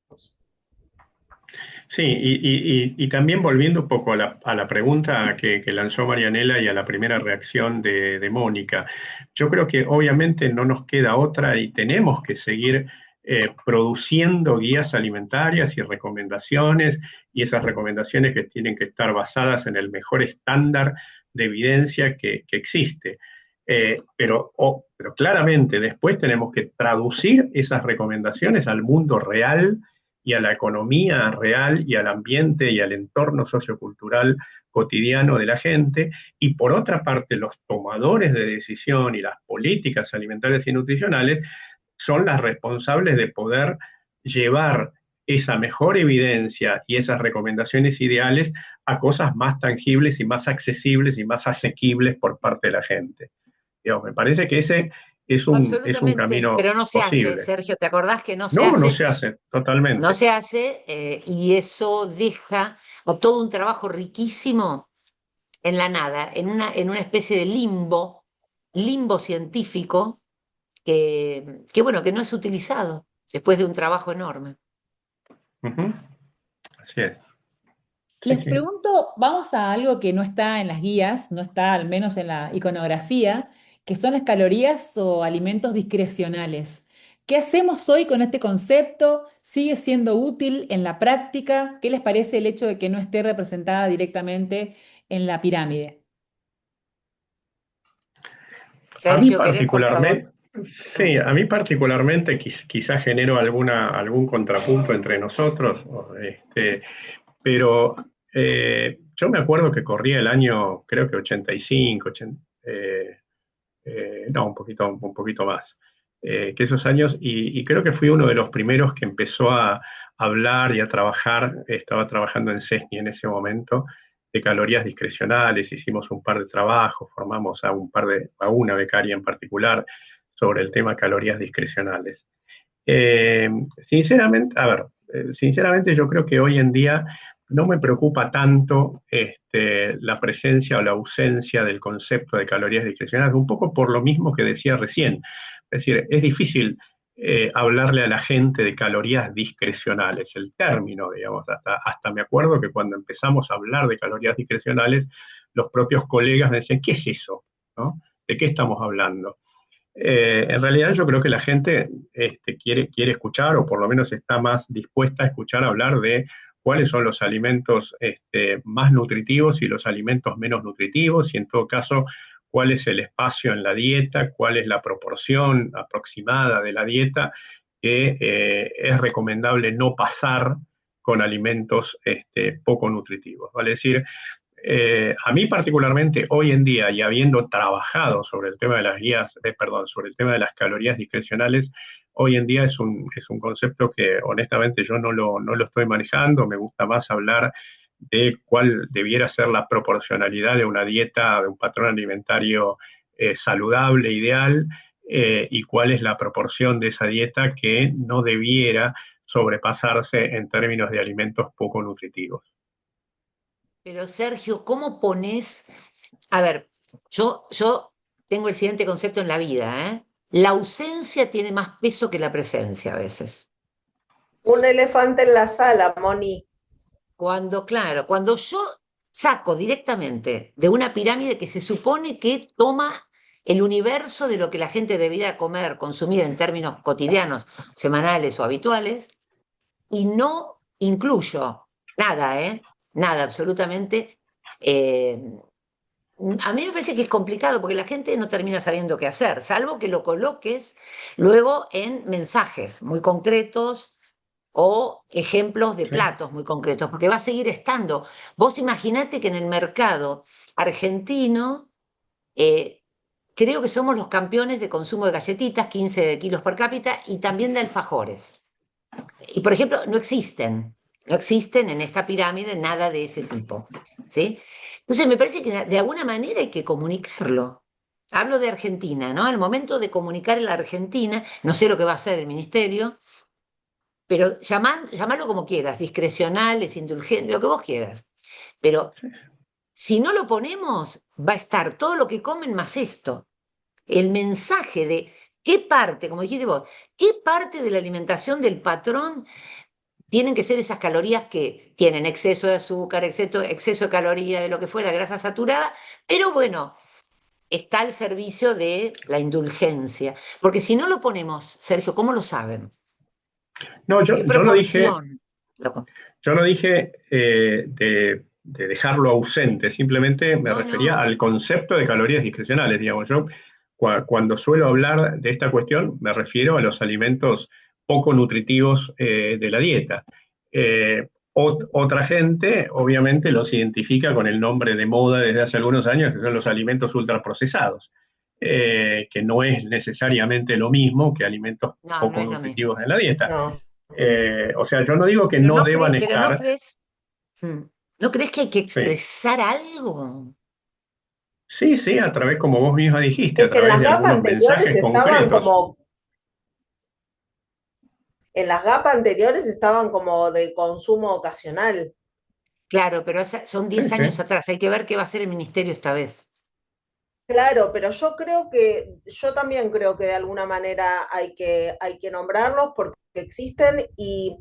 sí, y también volviendo un poco a la pregunta que lanzó Marianela y a la primera reacción de Mónica, yo creo que obviamente no nos queda otra y tenemos que seguir produciendo guías alimentarias y recomendaciones, y esas recomendaciones que tienen que estar basadas en el mejor estándar de evidencia que existe. Pero claramente después tenemos que traducir esas recomendaciones al mundo real y a la economía real y al ambiente y al entorno sociocultural cotidiano de la gente, y por otra parte los tomadores de decisión y las políticas alimentarias y nutricionales son las responsables de poder llevar esa mejor evidencia y esas recomendaciones ideales a cosas más tangibles y más accesibles y más asequibles por parte de la gente. Digamos, me parece que ese es un Absolutamente, camino pero no se hace, posible. Sergio, ¿te acordás que no se No, no hace? se hace No totalmente. se hace y eso deja todo un trabajo riquísimo en la nada, en una especie de limbo científico bueno, que no es utilizado después de un trabajo enorme. Ujú. Así es. Sí, Les sí. pregunto, vamos a algo que no está en las guías, no está al menos en la iconografía, que son las calorías o alimentos discrecionales. ¿Qué hacemos hoy con este concepto? ¿Sigue siendo útil en la práctica? ¿Qué les parece el hecho de que no esté representada directamente en la pirámide? A mí Sergio, ¿querés, por favor? particularmente, sí, a mí particularmente quizás genero algún contrapunto entre nosotros, pero yo me acuerdo que corría el año, creo que 85, no, un poquito más que esos años, y creo que fui uno de los primeros que empezó a hablar y a trabajar, estaba trabajando en CESNI en ese momento, de calorías discrecionales, hicimos un par de trabajos, formamos a una becaria en particular sobre el tema calorías discrecionales. Eh, sinceramente, a ver, sinceramente yo creo que hoy en día no me preocupa tanto la presencia o la ausencia del concepto de calorías discrecionales, un poco por lo mismo que decía recién. Es decir, es difícil hablarle a la gente de calorías discrecionales, el término, digamos, hasta me acuerdo que cuando empezamos a hablar de calorías discrecionales, los propios colegas me decían, ¿qué es eso? ¿No? ¿De qué estamos hablando? En realidad yo creo que la gente quiere escuchar, o por lo menos está más dispuesta a escuchar hablar de cuáles son los alimentos más nutritivos y los alimentos menos nutritivos, y en todo caso, cuál es el espacio en la dieta, cuál es la proporción aproximada de la dieta que es recomendable no pasar con alimentos poco nutritivos. Vale decir, a mí particularmente hoy en día, y habiendo trabajado sobre el tema de las guías, perdón, sobre el tema de las calorías discrecionales, hoy en día es un concepto que honestamente yo no lo estoy manejando, me gusta más hablar de cuál debiera ser la proporcionalidad de una dieta, de un patrón alimentario saludable, ideal, y cuál es la proporción de esa dieta que no debiera sobrepasarse en términos de alimentos poco nutritivos. Pero Sergio, ¿cómo pones? A ver, yo tengo el siguiente concepto en la vida, ¿eh? La ausencia tiene más peso que la presencia a veces. Un elefante en la sala, Moni. Claro, cuando yo saco directamente de una pirámide que se supone que toma el universo de lo que la gente debería comer, consumir en términos cotidianos, semanales o habituales, y no incluyo nada, ¿eh? Nada, absolutamente. eh, a mí me parece que es complicado porque la gente no termina sabiendo qué hacer, salvo que lo coloques luego en mensajes muy concretos o ejemplos de ¿Sí? platos muy concretos, porque va a seguir estando. Vos imaginate que en el mercado argentino creo que somos los campeones de consumo de galletitas, 15 kilos per cápita, y también de alfajores. Y por ejemplo, no existen en esta pirámide nada de ese tipo, ¿sí? Entonces me parece que de alguna manera hay que comunicarlo. Hablo de Argentina, ¿no? Al momento de comunicar en la Argentina, no sé lo que va a hacer el ministerio, pero llamarlo como quieras, discrecionales, indulgentes, lo que vos quieras. Pero si no lo ponemos, va a estar todo lo que comen más esto. El mensaje de qué parte, como dijiste vos, qué parte de la alimentación del patrón tienen que ser esas calorías que tienen exceso de azúcar, exceso de calorías, de lo que fuera, grasa saturada, pero bueno, está al servicio de la indulgencia. Porque si no lo ponemos, Sergio, ¿cómo lo saben? No, ¿Qué yo no dije, proporción? Loco. yo no dije de dejarlo ausente, simplemente me No, refería no. al concepto de calorías discrecionales, digamos. Yo cuando suelo hablar de esta cuestión me refiero a los alimentos poco nutritivos de la dieta. Otra gente obviamente los identifica con el nombre de moda desde hace algunos años, que son los alimentos ultraprocesados, que no es necesariamente lo mismo que alimentos No, no poco es lo mismo. nutritivos en la dieta. No. O sea, yo no digo que no deban Pero no estar, crees, hmm, ¿no crees que hay que sí, expresar algo? sí, sí, a través, como vos misma dijiste, a Es que través de algunos mensajes concretos. En las GAP anteriores estaban como de consumo ocasional. Claro, pero son Sí, 10 sí. años atrás. Hay que ver qué va a hacer el ministerio esta vez. Claro, pero yo también creo que de alguna manera hay que nombrarlos porque existen y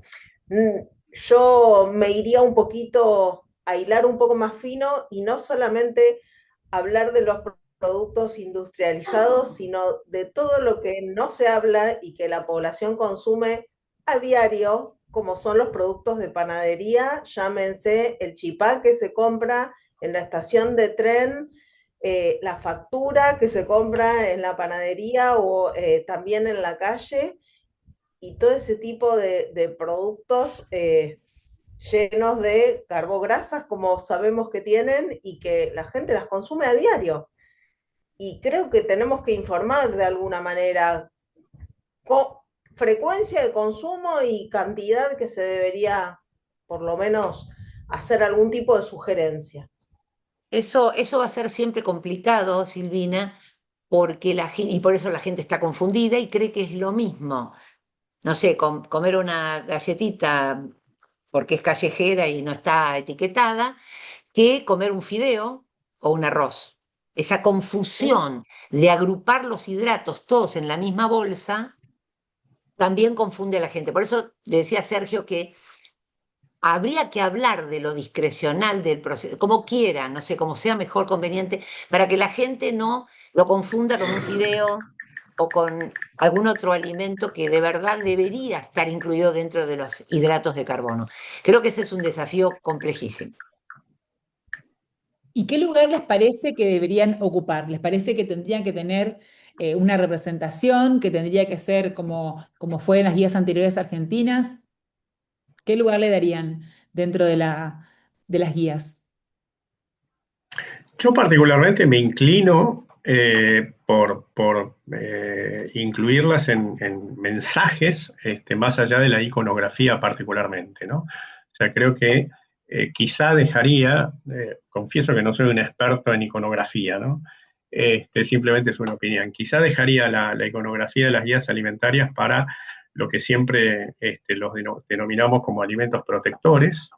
yo me iría un poquito a hilar un poco más fino y no solamente hablar de los productos industrializados, sino de todo lo que no se habla y que la población consume a diario, como son los productos de panadería, llámense el chipá que se compra en la estación de tren, la factura que se compra en la panadería o también en la calle y todo ese tipo de productos llenos de carbograsas como sabemos que tienen y que la gente las consume a diario. Y creo que tenemos que informar de alguna manera con frecuencia de consumo y cantidad que se debería por lo menos hacer algún tipo de sugerencia. Eso va a ser siempre complicado, Silvina, porque y por eso la gente está confundida y cree que es lo mismo. No sé, comer una galletita porque es callejera y no está etiquetada, que comer un fideo o un arroz. Esa ¿Sí? confusión de agrupar los hidratos todos en la misma bolsa también confunde a la gente. Por eso le decía a Sergio que habría que hablar de lo discrecional del proceso, como quiera, no sé, como sea mejor conveniente, para que la gente no lo confunda con un fideo o con algún otro alimento que de verdad debería estar incluido dentro de los hidratos de carbono. Creo que ese es un desafío complejísimo. ¿Y qué lugar les parece que deberían ocupar? ¿Les parece que tendrían que tener una representación, que tendría que ser como fue en las guías anteriores argentinas? ¿Qué lugar le darían dentro de las guías? Yo particularmente me inclino por incluirlas en mensajes, más allá de la iconografía particularmente, ¿no? O sea, creo que quizá dejaría, confieso que no soy un experto en iconografía, ¿no? Simplemente es una opinión. Quizá dejaría la iconografía de las guías alimentarias para lo que siempre los denominamos como alimentos protectores.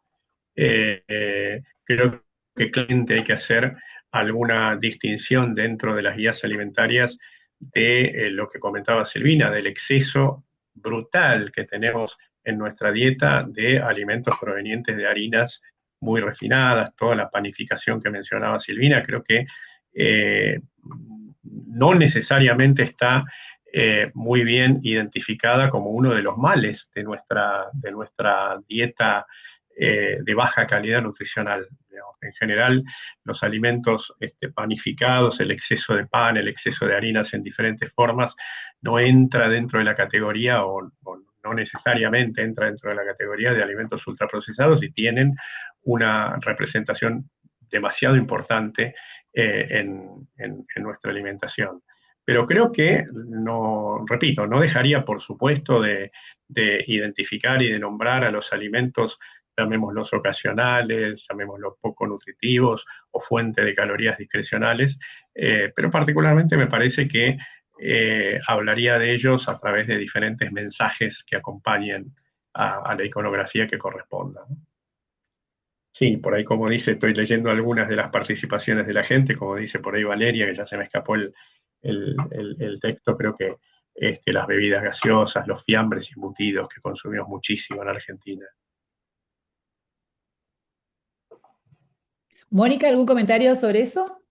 Creo que claramente hay que hacer alguna distinción dentro de las guías alimentarias de lo que comentaba Silvina, del exceso brutal que tenemos en nuestra dieta de alimentos provenientes de harinas muy refinadas, toda la panificación que mencionaba Silvina, creo que no necesariamente está muy bien identificada como uno de los males de nuestra dieta de baja calidad nutricional. Digamos. En general, los alimentos panificados, el exceso de pan, el exceso de harinas en diferentes formas, no entra dentro de la categoría o no necesariamente entra dentro de la categoría de alimentos ultraprocesados y tienen una representación demasiado importante en nuestra alimentación. Pero creo que, no, repito, no dejaría, por supuesto, de identificar y de nombrar a los alimentos, llamémoslos ocasionales, llamémoslos poco nutritivos o fuente de calorías discrecionales, pero particularmente me parece que hablaría de ellos a través de diferentes mensajes que acompañen a la iconografía que corresponda. Sí, por ahí como dice, estoy leyendo algunas de las participaciones de la gente, como dice por ahí Valeria, que ya se me escapó el texto, creo que las bebidas gaseosas, los fiambres y embutidos que consumimos muchísimo en Argentina. Mónica, ¿algún comentario sobre eso?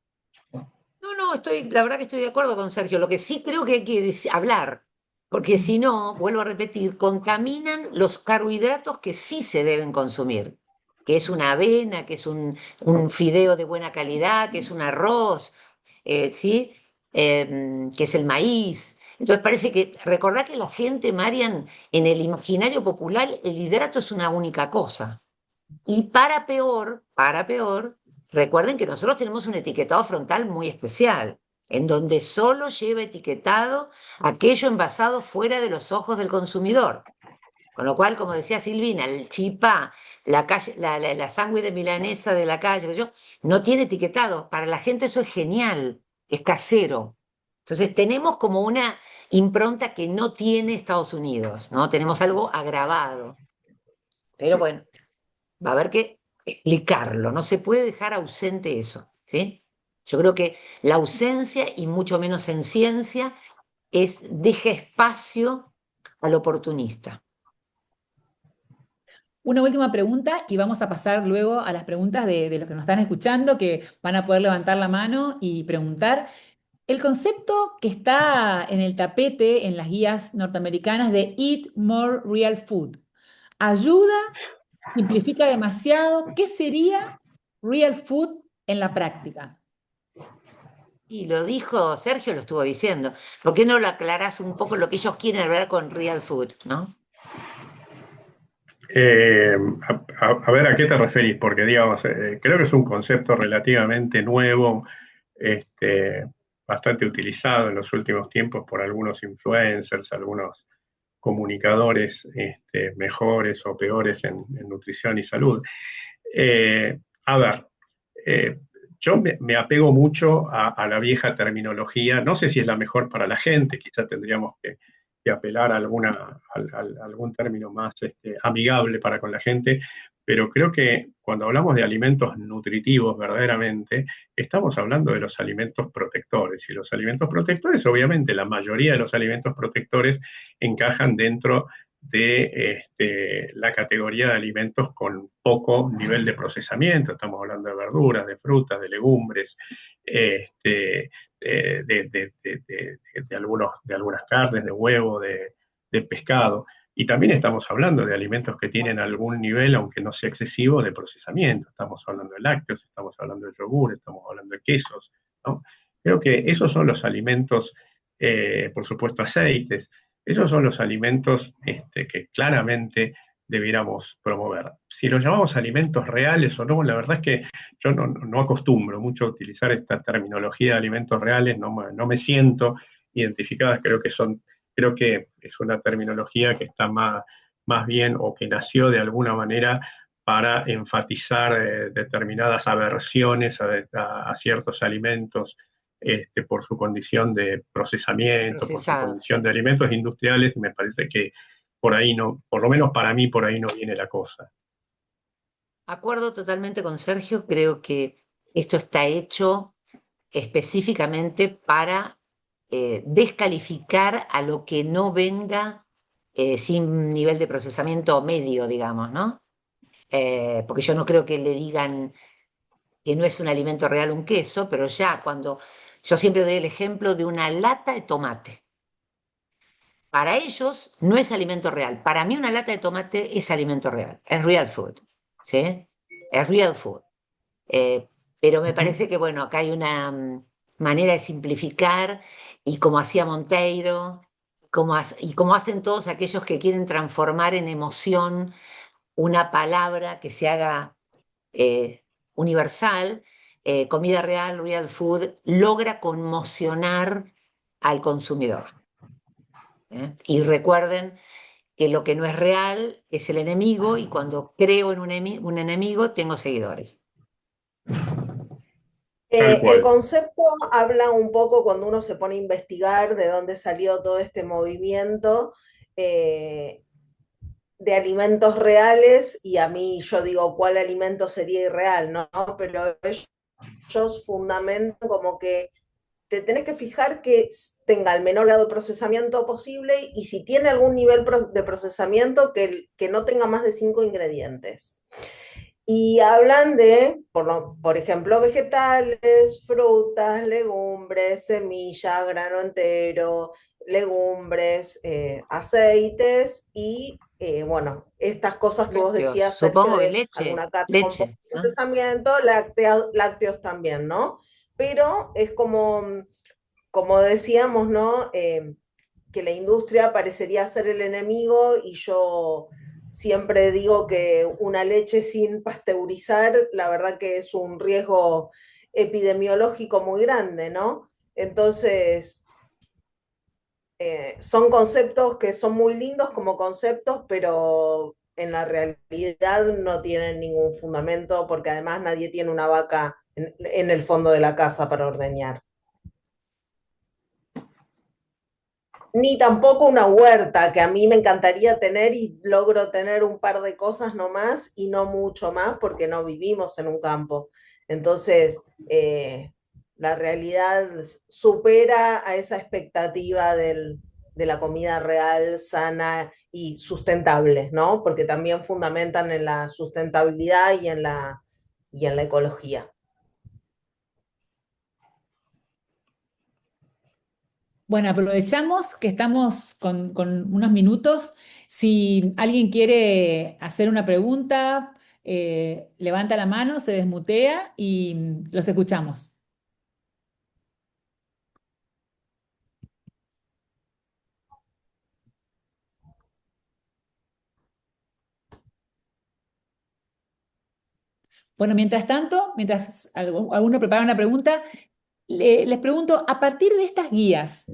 No, la verdad que estoy de acuerdo con Sergio. Lo que sí creo que hay que hablar, porque si no, vuelvo a repetir, contaminan los carbohidratos que sí se deben consumir, que es una avena, que es un fideo de buena calidad, que es un arroz, ¿sí? Que es el maíz. Entonces parece que, recordad que la gente, Marian, en el imaginario popular, el hidrato es una única cosa. Y para peor, recuerden que nosotros tenemos un etiquetado frontal muy especial, en donde solo lleva etiquetado aquello envasado fuera de los ojos del consumidor. Con lo cual, como decía Silvina, el chipá, la sándwich de milanesa de la calle, no tiene etiquetado. Para la gente eso es genial, es casero. Entonces tenemos como una impronta que no tiene Estados Unidos, ¿no? Tenemos algo agravado. Pero bueno, va a haber que explicarlo, no se puede dejar ausente eso, ¿sí? Yo creo que la ausencia, y mucho menos en ciencia, deja espacio al oportunista. Una última pregunta y vamos a pasar luego a las preguntas de los que nos están escuchando, que van a poder levantar la mano y preguntar. El concepto que está en el tapete en las guías norteamericanas de Eat More Real Food, ¿ayuda? ¿Simplifica demasiado? ¿Qué sería real food en la práctica? Y lo dijo Sergio, lo estuvo diciendo. ¿Por qué no lo aclarás un poco lo que ellos quieren ver con real food, ¿no? A ver a qué te referís, porque digamos, creo que es un concepto relativamente nuevo, bastante utilizado en los últimos tiempos por algunos influencers, algunos comunicadores mejores o peores en nutrición y salud. A ver, eh, yo me apego mucho a la vieja terminología, no sé si es la mejor para la gente, quizás tendríamos que apelar a algún término más amigable para con la gente, pero creo que cuando hablamos de alimentos nutritivos verdaderamente, estamos hablando de los alimentos protectores, y los alimentos protectores, obviamente la mayoría de los alimentos protectores encajan dentro de la categoría de alimentos con poco nivel de procesamiento. Estamos hablando de verduras, de frutas, de legumbres, de algunas carnes, de huevo, de pescado. Y también estamos hablando de alimentos que tienen algún nivel, aunque no sea excesivo, de procesamiento. Estamos hablando de lácteos, estamos hablando de yogur, estamos hablando de quesos, ¿no? Creo que esos son los alimentos, por supuesto, aceites. Esos son los alimentos que claramente debiéramos promover. Si los llamamos alimentos reales o no, la verdad es que yo no acostumbro mucho a utilizar esta terminología de alimentos reales, no me siento identificada, creo que es una terminología que está más bien o que nació de alguna manera para enfatizar determinadas aversiones a ciertos alimentos por su condición de procesamiento, por su Procesado, condición sí. de alimentos industriales, y me parece que por ahí no, por lo menos para mí, por ahí no viene la cosa. Acuerdo totalmente con Sergio, creo que esto está hecho específicamente para descalificar a lo que no venga sin nivel de procesamiento medio, digamos, ¿no? Porque yo no creo que le digan que no es un alimento real un queso, pero ya cuando yo siempre doy el ejemplo de una lata de tomate. Para ellos no es alimento real. Para mí una lata de tomate es alimento real, es real food, ¿sí? Es real food. Eh, pero me parece que, bueno, acá hay una manera de simplificar y como hacía Monteiro, y como hacen todos aquellos que quieren transformar en emoción una palabra que se haga universal, comida real, real food, logra conmocionar al consumidor. Y recuerden que lo que no es real es el enemigo y cuando creo en un enemigo tengo seguidores. Tal El cual. concepto habla un poco cuando uno se pone a investigar de dónde salió todo este movimiento eh, de alimentos reales, y a mí yo digo, ¿cuál alimento sería irreal? ¿No? Pero ellos fundamentan como que te tenés que fijar que tenga el menor grado de procesamiento posible, y si tiene algún nivel de procesamiento que no tenga más de 5 ingredientes. Y hablan de, por ejemplo, vegetales, frutas, legumbres, semillas, grano entero, legumbres, aceites y, bueno, estas cosas que vos Lácteos, decías, Sergio, supongo que de leche, alguna carne con poco leche, ¿no? procesamiento, lácteos también, ¿no? Pero es como decíamos, ¿no? Que la industria parecería ser el enemigo, y yo siempre digo que una leche sin pasteurizar, la verdad que es un riesgo epidemiológico muy grande, ¿no? Entonces, son conceptos que son muy lindos como conceptos, pero en la realidad no tienen ningún fundamento, porque además nadie tiene una vaca en el fondo de la casa para ordeñar. Ni tampoco una huerta, que a mí me encantaría tener, y logro tener un par de cosas nomás y no mucho más porque no vivimos en un campo. Entonces, la realidad supera a esa expectativa de la comida real, sana y sustentable, ¿no? Porque también fundamentan en la sustentabilidad y en la ecología. Bueno, aprovechamos que estamos con unos minutos. Si alguien quiere hacer una pregunta, levanta la mano, se desmutea y los escuchamos. Bueno, mientras tanto, mientras alguno prepara una pregunta, les pregunto, a partir de estas guías,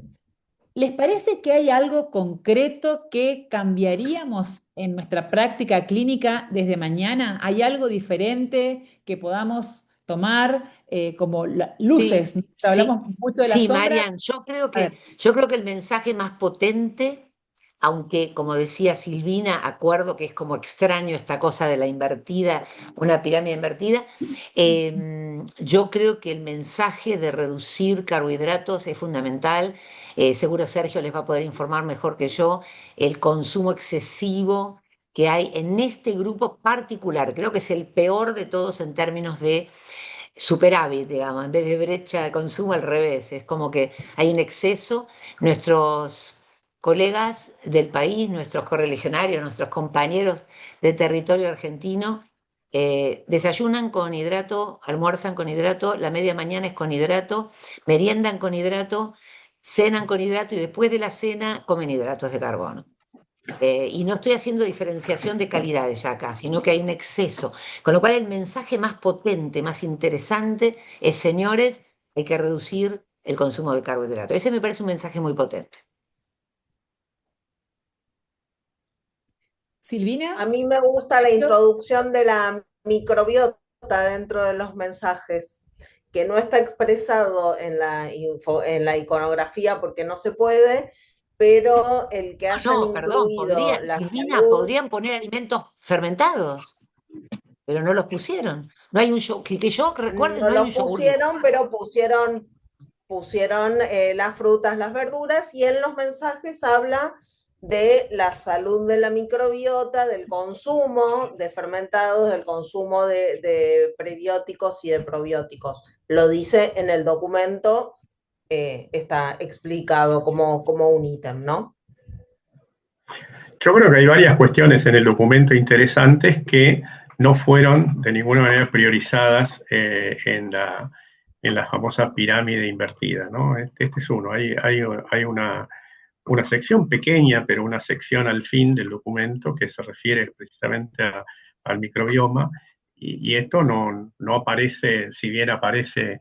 ¿les parece que hay algo concreto que cambiaríamos en nuestra práctica clínica desde mañana? ¿Hay algo diferente que podamos tomar como Sí, luces, ¿no? sí, Hablamos mucho de la sí, sombra. Marian, A ver, yo creo que el mensaje más potente, aunque como decía Silvina, acuerdo que es como extraño esta cosa de la invertida, una pirámide invertida, yo creo que el mensaje de reducir carbohidratos es fundamental. Seguro Sergio les va a poder informar mejor que yo el consumo excesivo que hay en este grupo particular. Creo que es el peor de todos en términos de superávit, digamos, en vez de brecha de consumo al revés, es como que hay un exceso. Nuestros colegas del país, nuestros correligionarios, nuestros compañeros de territorio argentino, desayunan con hidrato, almuerzan con hidrato, la media mañana es con hidrato, meriendan con hidrato, cenan con hidrato y después de la cena comen hidratos de carbono. Y no estoy haciendo diferenciación de calidades ya acá, sino que hay un exceso. Con lo cual el mensaje más potente, más interesante es, señores, hay que reducir el consumo de carbohidratos. Ese me parece un mensaje muy potente. Silvina. A mí me gusta la introducción de la microbiota dentro de los mensajes, que no está expresado en en la iconografía porque no se puede, pero el que hayan No, perdón, incluido la Silvina, salud. podrían poner alimentos fermentados, pero no los pusieron. No hay un show, que yo recuerde, No no hay un los yogur. pusieron, pero pusieron las frutas, las verduras, y en los mensajes habla de la salud de la microbiota, del consumo de fermentados, del consumo de prebióticos y de probióticos. Lo dice en el documento, está explicado como un ítem, ¿no? Yo creo que hay varias cuestiones en el documento interesantes que no fueron de ninguna manera priorizadas en la famosa pirámide invertida, ¿no? Este es uno. Hay una sección pequeña, pero una sección al fin del documento que se refiere precisamente al microbioma, y esto no aparece, si bien aparece,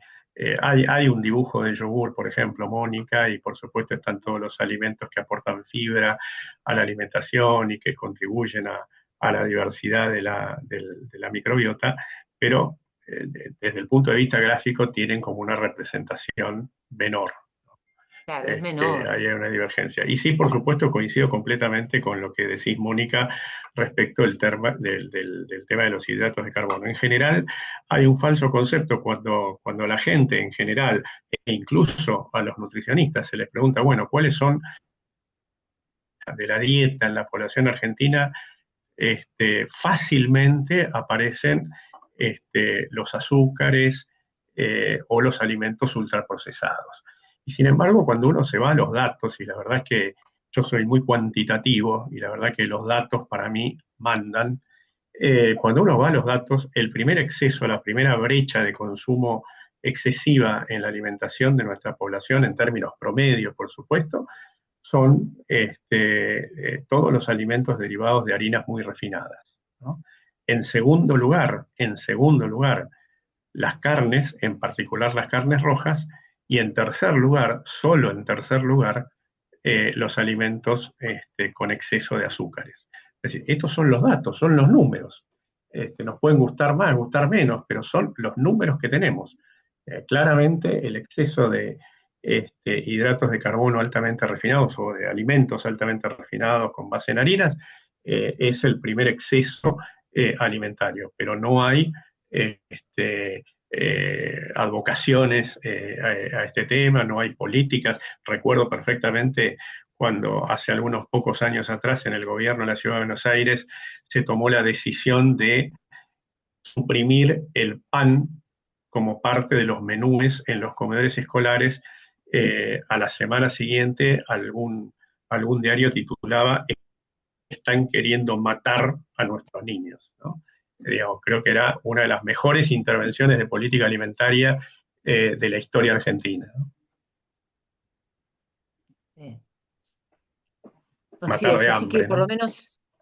hay un dibujo del yogur, por ejemplo, Mónica, y por supuesto están todos los alimentos que aportan fibra a la alimentación y que contribuyen a la diversidad de la microbiota, pero desde el punto de vista gráfico tienen como una representación menor. Claro, es menor. Ahí hay una divergencia. Y sí, por supuesto, coincido completamente con lo que decís, Mónica, respecto del tema de los hidratos de carbono. En general, hay un falso concepto cuando la gente en general, e incluso a los nutricionistas, se les pregunta, bueno, ¿cuáles son de la dieta en la población argentina? Fácilmente aparecen los azúcares o los alimentos ultraprocesados. Y sin embargo, cuando uno se va a los datos, y la verdad es que yo soy muy cuantitativo, y la verdad que los datos para mí mandan, cuando uno va a los datos, el primer exceso, la primera brecha de consumo excesiva en la alimentación de nuestra población, en términos promedios, por supuesto, son todos los alimentos derivados de harinas muy refinadas, ¿no? En segundo lugar, las carnes, en particular las carnes rojas, y en tercer lugar, solo en tercer lugar, los alimentos con exceso de azúcares. Es decir, estos son los datos, son los números. Nos pueden gustar más, gustar menos, pero son los números que tenemos. Claramente el exceso de hidratos de carbono altamente refinados o de alimentos altamente refinados con base en harinas es el primer exceso alimentario, pero no hay advocaciones a este tema, no hay políticas. Recuerdo perfectamente cuando hace algunos pocos años atrás en el gobierno de la Ciudad de Buenos Aires se tomó la decisión de suprimir el pan como parte de los menús en los comedores escolares. A la semana siguiente algún diario titulaba "Están queriendo matar a nuestros niños", ¿no? Digamos, creo que era una de las mejores intervenciones de política alimentaria de la historia argentina, ¿no? Sí. Así Matar es, de así que hambre, ¿no?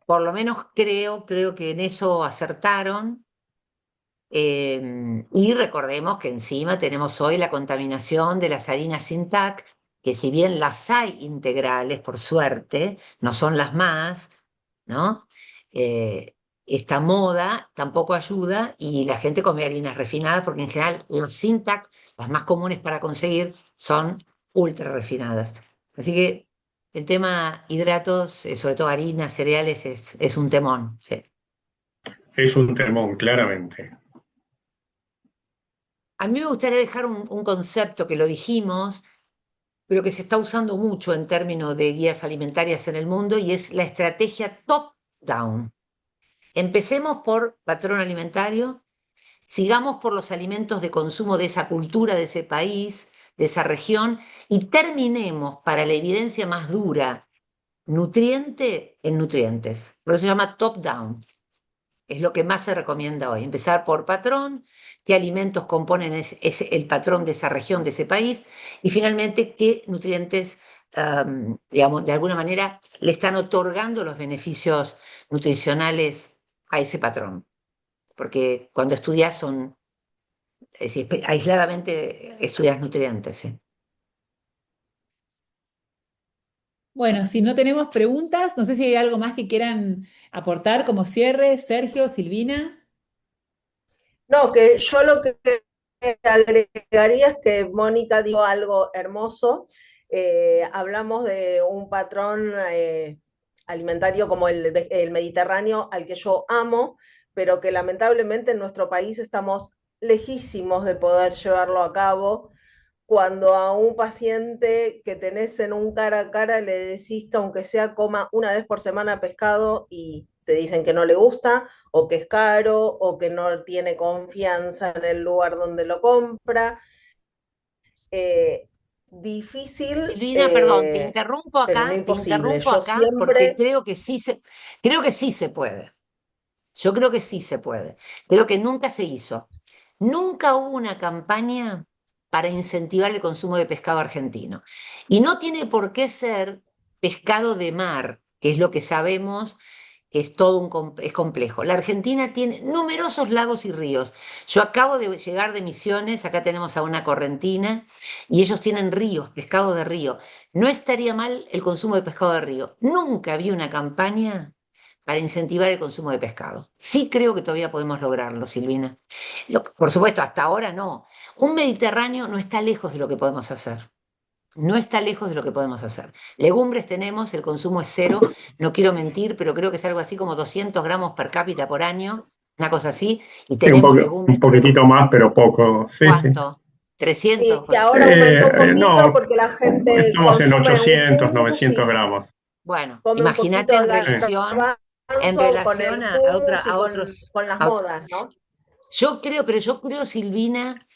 por lo menos creo que en eso acertaron. Y recordemos que encima tenemos hoy la contaminación de las harinas sin TAC, que si bien las hay integrales, por suerte, no son las más, ¿no? Eh, esta moda tampoco ayuda y la gente come harinas refinadas porque en general las sin TAC, las más comunes para conseguir, son ultra refinadas. Así que el tema hidratos, sobre todo harinas, cereales, es un temón, sí. Es un temón, claramente. A mí me gustaría dejar un concepto que lo dijimos, pero que se está usando mucho en términos de guías alimentarias en el mundo y es la estrategia top-down. Empecemos por patrón alimentario, sigamos por los alimentos de consumo de esa cultura, de ese país, de esa región y terminemos para la evidencia más dura, nutriente en nutrientes. Por eso se llama top-down. Es lo que más se recomienda hoy. Empezar por patrón, qué alimentos componen el patrón de esa región, de ese país, y finalmente qué nutrientes, digamos, de alguna manera le están otorgando los beneficios nutricionales a ese patrón. Porque cuando estudias es decir, aisladamente estudias nutrientes, ¿sí? Bueno, si no tenemos preguntas, no sé si hay algo más que quieran aportar como cierre, Sergio, Silvina. No, que yo lo que agregaría es que Mónica dijo algo hermoso. Hablamos de un patrón alimentario como el Mediterráneo, al que yo amo, pero que lamentablemente en nuestro país estamos lejísimos de poder llevarlo a cabo. Cuando a un paciente que tenés en un cara a cara le decís que aunque sea coma una vez por semana pescado y te dicen que no le gusta, o que es caro, o que no tiene confianza en el lugar donde lo compra. Eh, Difícil, Silvina, perdón, pero no te imposible. interrumpo Yo acá porque siempre creo que sí se puede. Yo creo que sí se puede. Creo que nunca se hizo. Nunca hubo una campaña para incentivar el consumo de pescado argentino. Y no tiene por qué ser pescado de mar, que es lo que sabemos que es todo es complejo. La Argentina tiene numerosos lagos y ríos. Yo acabo de llegar de Misiones, acá tenemos a una correntina, y ellos tienen ríos, pescado de río. No estaría mal el consumo de pescado de río. Nunca había una campaña para incentivar el consumo de pescado. Sí creo que todavía podemos lograrlo, Silvina. Por supuesto, hasta ahora no. Un Mediterráneo no está lejos de lo que podemos hacer. No está lejos de lo que podemos hacer. Legumbres tenemos, el consumo es cero, no quiero mentir, pero creo que es algo así como 200 gramos per cápita por año, una cosa así, y Sí, tenemos un legumbres, tenemos, poquitito más, pero poco. Sí, sí. ¿cuánto? 300. y que ahora aumentó un poquito No, porque la gente estamos en consume 800, un 900 hummus, gramos. Bueno, come un imagínate poquito de en garbanzo con relación el a hummus y otros. con las modas, ¿no? Yo creo, Silvina,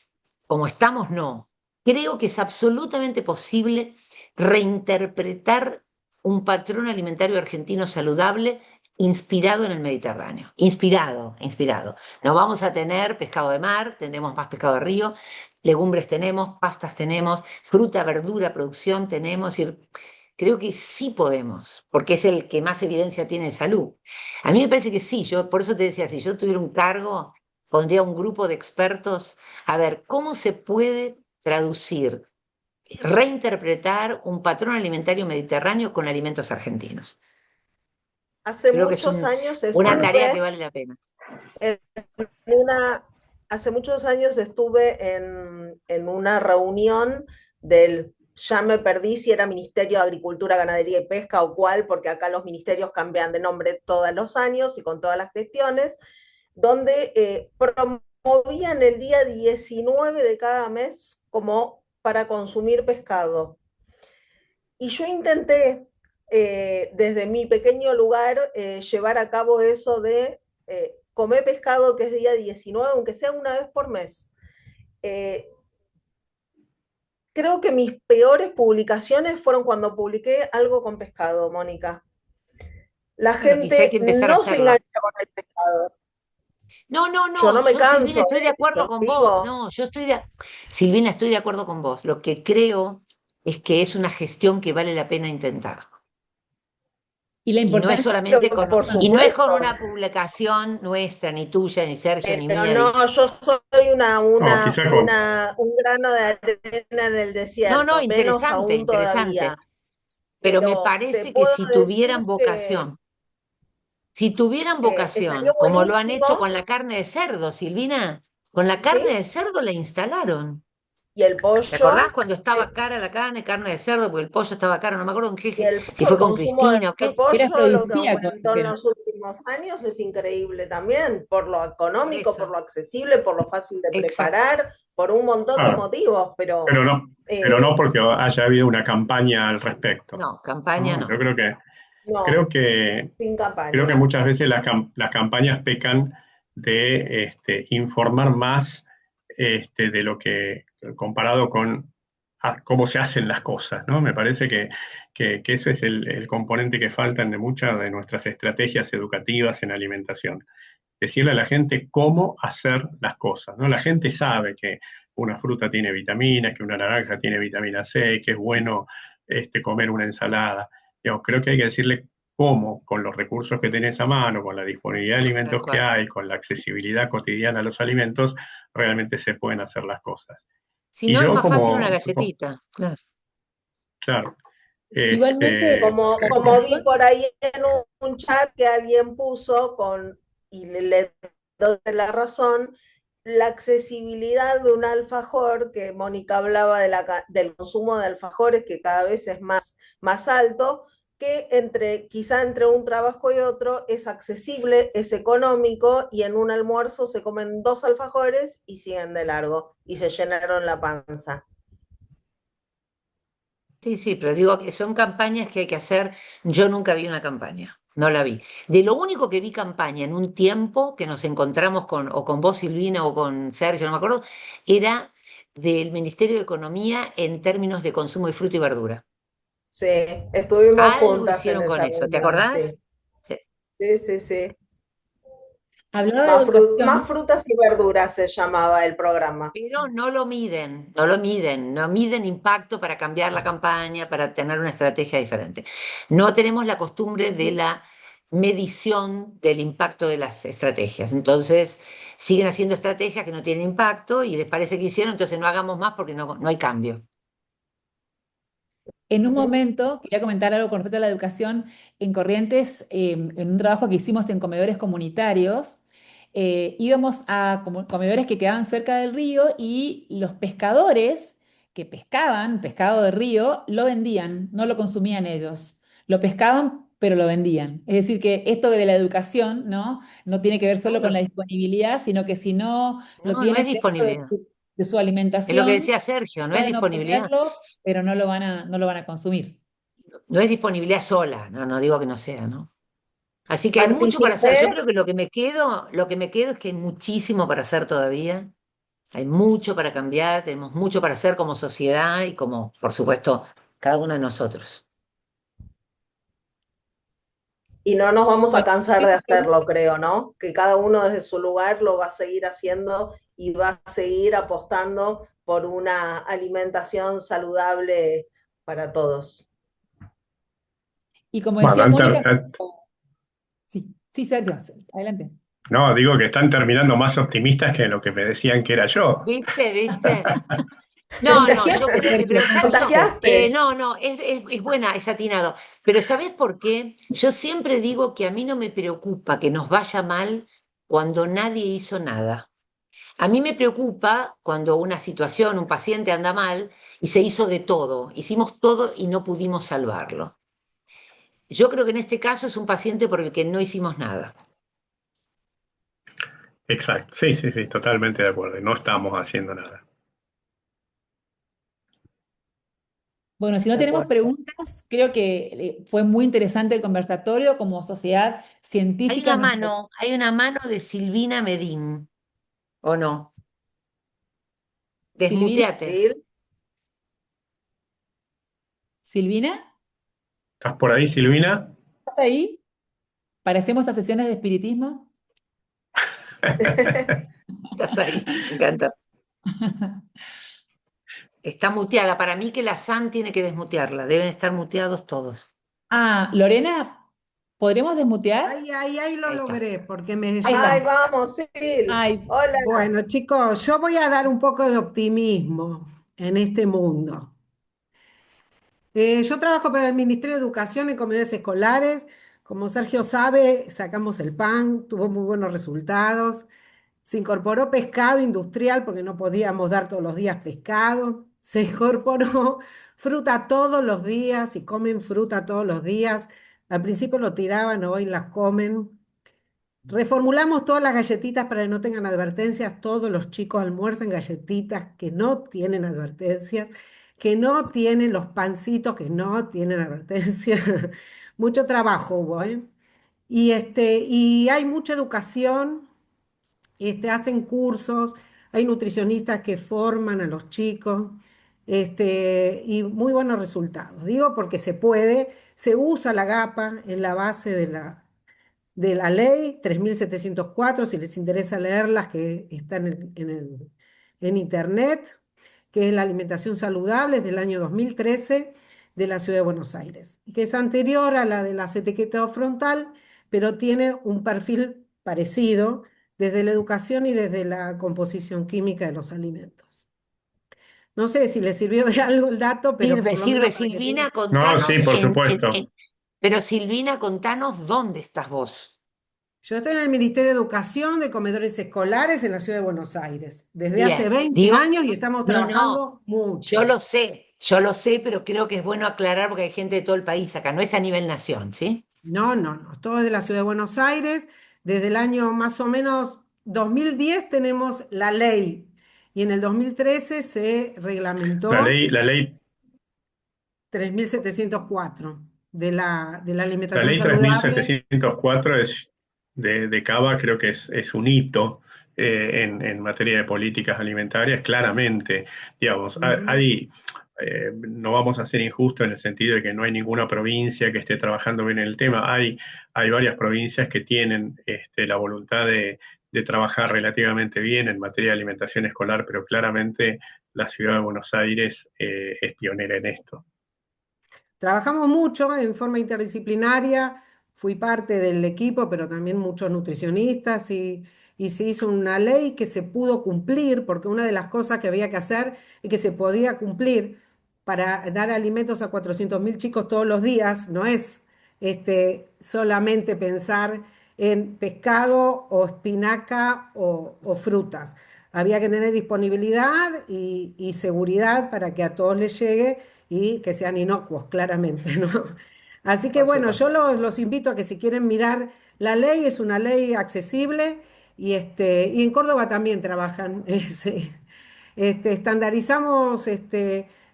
como estamos, no. Creo que es absolutamente posible reinterpretar un patrón alimentario argentino saludable inspirado en el Mediterráneo. Inspirado, inspirado. No vamos a tener pescado de mar, tendremos más pescado de río, legumbres tenemos, pastas tenemos, fruta, verdura, producción tenemos. Creo que sí podemos, porque es el que más evidencia tiene de salud. A mí me parece que sí, yo por eso te decía, si yo tuviera un cargo, pondría un grupo de expertos a ver cómo se puede traducir, reinterpretar un patrón alimentario mediterráneo con alimentos argentinos. Hace Creo que es muchos años una tarea que estuve vale la pena. en una, hace muchos años estuve en una reunión del, ya me perdí si era Ministerio de Agricultura, Ganadería y Pesca o cuál, porque acá los ministerios cambian de nombre todos los años y con todas las gestiones, donde promovían el día 19 de cada mes como para consumir pescado. Y yo intenté, desde mi pequeño lugar, llevar a cabo eso de comer pescado que es día 19, aunque sea una vez por mes. Eh, Creo que mis peores publicaciones fueron cuando publiqué algo con pescado, Mónica. La Bueno, quizá hay que gente empezar a no se hacerlo. engancha con el pescado. No, no, Yo no, no me yo Silvina canso, estoy de acuerdo lo con vos. sigo. No, Silvina, estoy de acuerdo con vos. Lo que creo es que es una gestión que vale la pena intentar. Y la Y no es importancia de solamente la con, Por y no es supuesto, con una publicación nuestra, ni tuya, ni Sergio, ni pero mía. no, yo soy No, quizá con, un grano de arena en el No, no, desierto, menos interesante, aún interesante. todavía. Pero me Pero te parece que puedo si decir tuvieran que vocación, si tuvieran estaría vocación, como lo han hecho buenísimo, con la carne de cerdo, Silvina, con la carne ¿sí? de cerdo la instalaron. Y el ¿Te acordás pollo, cuando estaba eh, cara la carne de cerdo? Porque el pollo estaba caro, no me acuerdo y el si pollo, fue el con consumo de Cristina o qué. era pollo, lo que afrodisíaco, aumentó en que los últimos años es increíble también, por lo Por económico, por eso, lo accesible, por lo fácil de exacto. preparar, por un montón de claro, motivos, pero no, pero eh, no porque haya habido una campaña al respecto. No, campaña ¿No? Yo no. creo no, que, sin creo que campaña. muchas veces las campañas pecan de informar más de lo que comparado con cómo se hacen las cosas, ¿no? Me parece que eso es el componente que faltan de muchas de nuestras estrategias educativas en alimentación. Decirle a la gente cómo hacer las cosas, ¿no? La gente sabe que una fruta tiene vitaminas, que una naranja tiene vitamina C, que es bueno comer una ensalada. Digamos, creo que hay que decirle cómo, con los recursos que tenés a mano, con la disponibilidad de Tal alimentos que cual. hay, con la accesibilidad cotidiana a los alimentos, realmente se pueden hacer las cosas. Si Y no, es yo más fácil una galletita. Claro. claro, Igualmente, Como vi por ahí en un chat que alguien puso y le doy la razón, la accesibilidad de un alfajor, que Mónica hablaba del consumo de alfajores que cada vez es más alto, que quizá entre un trabajo y otro es accesible, es económico, y en un almuerzo se comen 2 alfajores y siguen de largo y se llenaron la panza. Sí, sí, pero digo que son campañas que hay que hacer. Yo nunca vi una campaña, no la vi. De lo único que vi campaña en un tiempo que nos encontramos o con vos, Silvina, o con Sergio, no me acuerdo, era del Ministerio de Economía en términos de consumo de fruta y verdura. Sí, estuvimos Algo juntas en hicieron con esa eso, ¿te reunión, acordás? sí. Sí. Sí, sí, sí. hablaba de Más educación. frutas y verduras se llamaba el programa. Pero no lo miden, no lo miden, no miden impacto para cambiar la campaña, para tener una estrategia diferente. No tenemos la costumbre de la medición del impacto de las estrategias. Entonces, siguen haciendo estrategias que no tienen impacto y les parece que hicieron, entonces no hagamos más porque no hay cambio. En un Ujú. momento, quería comentar algo con respecto a la educación en Corrientes, en un trabajo que hicimos en comedores comunitarios, íbamos a comedores que quedaban cerca del río y los pescadores que pescaban pescado de río lo vendían, no lo consumían ellos. Lo pescaban, pero lo vendían. Es decir, que esto de la educación, ¿no? No tiene que ver solo con Claro. la disponibilidad, sino que si no lo No, no es tienen dentro de disponibilidad. de su Es lo que alimentación, decía Sergio, no es pueden disponibilidad. obtenerlo, pero no lo van a consumir. No es disponibilidad sola, no, no digo que no sea, ¿no? Así que hay mucho para hacer. Participé, Yo creo que lo que me quedo es que hay muchísimo para hacer todavía. Hay mucho para cambiar, tenemos mucho para hacer como sociedad y como, por supuesto, cada uno de nosotros. y no nos vamos a Bueno, cansar de tengo preguntas. hacerlo, creo, ¿no? Que cada uno desde su lugar lo va a seguir haciendo y va a seguir apostando por una alimentación saludable para todos. Y como decía Bueno, Mónica, sí, sí, Sergio, adelante. no, digo que están terminando más optimistas que lo que me decían que era yo. ¿Viste? ¿Viste? No, no, yo Contagiaste, creo, Sergio, pero Sergio, contagiaste. no, no, es buena, es atinado. Pero ¿sabés por qué? Yo siempre digo que a mí no me preocupa que nos vaya mal cuando nadie hizo nada. A mí me preocupa cuando una situación, un paciente anda mal y se hizo de todo, hicimos todo y no pudimos salvarlo. Yo creo que en este caso es un paciente por el que no hicimos nada. Exacto, sí, sí, sí, totalmente de acuerdo. No estamos haciendo nada. Bueno, si no De tenemos acuerdo. preguntas, creo que fue muy interesante el conversatorio como sociedad científica. Hay una mano de Silvina Medín, ¿o no? Silvina, Desmuteate. ¿Sí? Silvina, ¿Estás por ahí, Silvina? ¿estás ahí? ¿Parecemos a sesiones de espiritismo? Estás ahí, me encanta. Está muteada. Para mí que la SAN tiene que desmutearla. Deben estar muteados todos. Ah, Lorena, ¿podremos desmutear? Ahí lo Ahí está. logré, porque me Ahí Ay, está. llama. vamos, Sil. Ay, Hola. Bueno, chicos, yo voy a dar un poco de optimismo en este mundo. Yo trabajo para el Ministerio de Educación y Comedores Escolares. Como Sergio sabe, sacamos el PAN, tuvo muy buenos resultados. Se incorporó pescado industrial porque no podíamos dar todos los días pescado. Se incorporó fruta todos los días y comen fruta todos los días. Al principio lo tiraban, hoy las comen. Reformulamos todas las galletitas para que no tengan advertencias. Todos los chicos almuerzan galletitas que no tienen advertencias, que no tienen los pancitos que no tienen advertencias. Mucho trabajo hubo, ¿eh? Y hay mucha educación, hacen cursos, hay nutricionistas que forman a los chicos, y muy buenos resultados. Digo porque se puede, se usa la GAPA en la base de la ley 3704 si les interesa leerlas, que están en internet, que es la alimentación saludable, es del año 2013 de la Ciudad de Buenos Aires, y que es anterior a la de las etiquetado frontal, pero tiene un perfil parecido desde la educación y desde la composición química de los alimentos. No sé si le sirvió de algo el dato, pero Sirve, por lo sirve, menos para que Silvina, tenga. No, sí, contanos por supuesto. pero Silvina, contanos dónde estás vos. Yo estoy en el Ministerio de Educación de Comedores Escolares en la Ciudad de Buenos Aires desde hace Bien, 20 digo, años y estamos no, no, trabajando mucho. yo lo sé, pero creo que es bueno aclarar porque hay gente de todo el país acá, no es a nivel nación, ¿sí? No, no, no, todo es de la Ciudad de Buenos Aires. Desde el año más o menos 2010 tenemos la ley y en el 2013 se reglamentó La ley 3704 de la La alimentación ley tres mil saludable. setecientos cuatro de Cava, creo que es un hito en materia de políticas alimentarias, claramente. Digamos, Ujú. no vamos a ser injustos en el sentido de que no hay ninguna provincia que esté trabajando bien en el tema. Hay varias provincias que tienen la voluntad de trabajar relativamente bien en materia de alimentación escolar, pero claramente la ciudad de Buenos Aires es pionera en esto. Trabajamos mucho en forma interdisciplinaria, fui parte del equipo, pero también muchos nutricionistas y se hizo una ley que se pudo cumplir, porque una de las cosas que había que hacer y que se podía cumplir para dar alimentos a 400.000 chicos todos los días, no es solamente pensar en pescado o espinaca o frutas. Había que tener disponibilidad y seguridad para que a todos les llegue y que sean inocuos, claramente, ¿no? Así que Por bueno, yo supuesto. los invito a que si quieren mirar la ley, es una ley accesible y en Córdoba también trabajan. Sí. Estandarizamos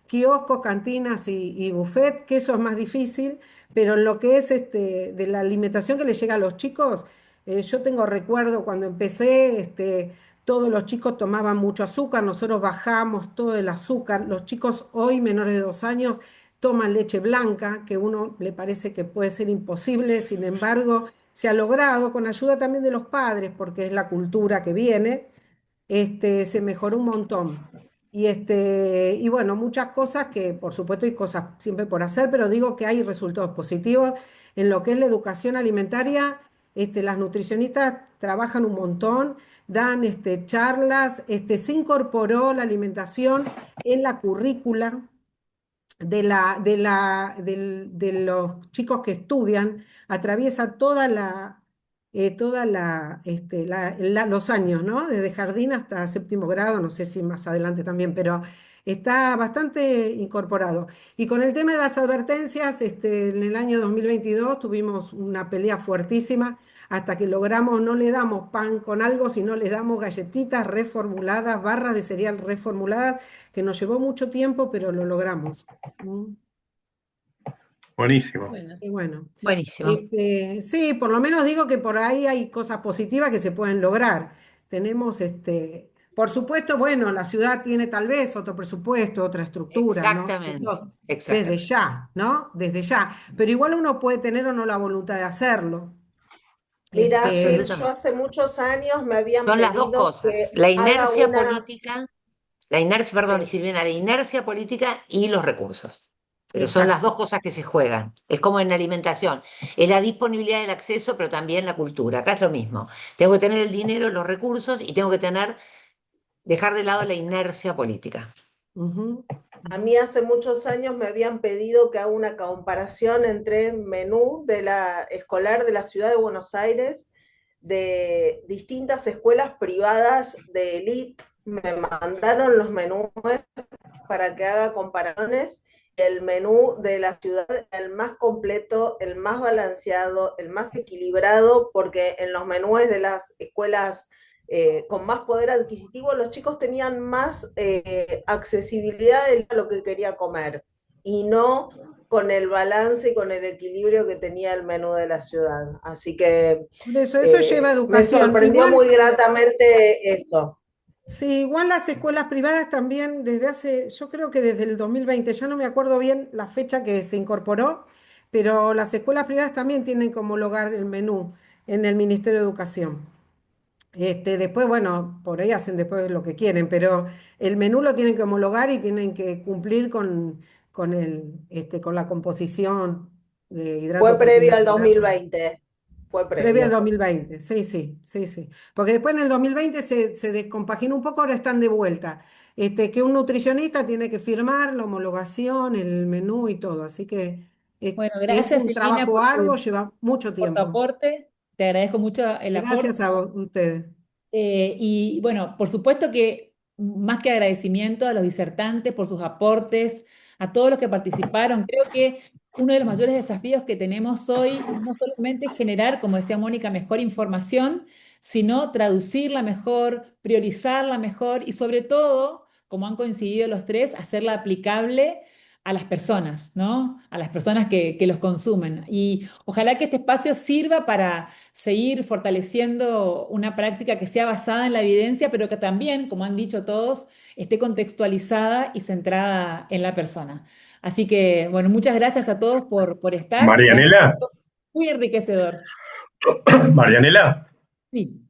kioscos, cantinas y buffet, que eso es más difícil, pero en lo que es de la alimentación que le llega a los chicos, yo tengo recuerdo cuando empecé, todos los chicos tomaban mucho azúcar, nosotros bajamos todo el azúcar. Los chicos hoy, menores de 2 años, toman leche blanca, que a uno le parece que puede ser imposible, sin embargo, se ha logrado con ayuda también de los padres, porque es la cultura que viene, se mejoró un montón. Y bueno, muchas cosas que, por supuesto, hay cosas siempre por hacer, pero digo que hay resultados positivos en lo que es la educación alimentaria. Las nutricionistas trabajan un montón, dan charlas, se incorporó la alimentación en la currícula de los chicos que estudian, atraviesa los años, ¿no? Desde jardín hasta séptimo grado, no sé si más adelante también, pero está bastante incorporado. Y con el tema de las advertencias, en el año 2022 tuvimos una pelea fuertísima hasta que logramos, no le damos pan con algo, sino le damos galletitas reformuladas, barras de cereal reformuladas, que nos llevó mucho tiempo, pero lo logramos. Mm. Buenísimo. Bueno, Y bueno, buenísimo. sí, por lo menos digo que por ahí hay cosas positivas que se pueden lograr. Tenemos, por supuesto, bueno, la ciudad tiene tal vez otro presupuesto, otra estructura, ¿no? Exactamente, Eso desde exactamente. ya, ¿no? Desde ya. Pero igual uno puede tener o no la voluntad de hacerlo. Mira, Este, yo Absolutamente. hace muchos años me habían Son las dos pedido cosas, que haga una, la inercia, perdón, sí, Silvina, la inercia política y los recursos. Pero son las exacto. dos cosas que se juegan. Es como en la alimentación. Es la disponibilidad del acceso, pero también la cultura. Acá es lo mismo. Tengo que tener el dinero, los recursos y tengo que dejar de lado la inercia política. Ujú, a ujú. mí hace muchos años me habían pedido que haga una comparación entre menú de la escolar de la ciudad de Buenos Aires, de distintas escuelas privadas de élite. Me mandaron los menús para que haga comparaciones. El menú de la ciudad, el más completo, el más balanceado, el más equilibrado, porque en los menús de las escuelas con más poder adquisitivo, los chicos tenían más accesibilidad de lo que quería comer y no con el balance y con el equilibrio que tenía el menú de la ciudad. Así que Por eso lleva me educación. sorprendió Igual. muy gratamente eso. Sí, igual las escuelas privadas también yo creo que desde el 2020, ya no me acuerdo bien la fecha que se incorporó, pero las escuelas privadas también tienen que homologar el menú en el Ministerio de Educación. Después, bueno, por ahí hacen después lo que quieren, pero el menú lo tienen que homologar y tienen que cumplir con la composición de hidratos, Fue previo proteínas al y grasas. 2020, fue Previo al previo. 2020, sí, sí, sí, sí. Porque después en el 2020 se descompaginó un poco, ahora están de vuelta. que un nutricionista tiene que firmar la homologación, el menú y todo. Así que Bueno, es gracias un Silvina trabajo arduo, lleva mucho por tu tiempo. aporte. Te agradezco mucho el aporte. Gracias a ustedes. Y bueno, por supuesto que más que agradecimiento a los disertantes por sus aportes, a todos los que participaron, creo que uno de los mayores desafíos que tenemos hoy no solamente es generar, como decía Mónica, mejor información, sino traducirla mejor, priorizarla mejor y sobre todo, como han coincidido los tres, hacerla aplicable a las personas, ¿no? A las personas que los consumen. Y ojalá que este espacio sirva para seguir fortaleciendo una práctica que sea basada en la evidencia, pero que también, como han dicho todos, esté contextualizada y centrada en la persona. Así que, bueno, muchas gracias a todos por estar. Marianela, Muy enriquecedor. Marianela, Sí.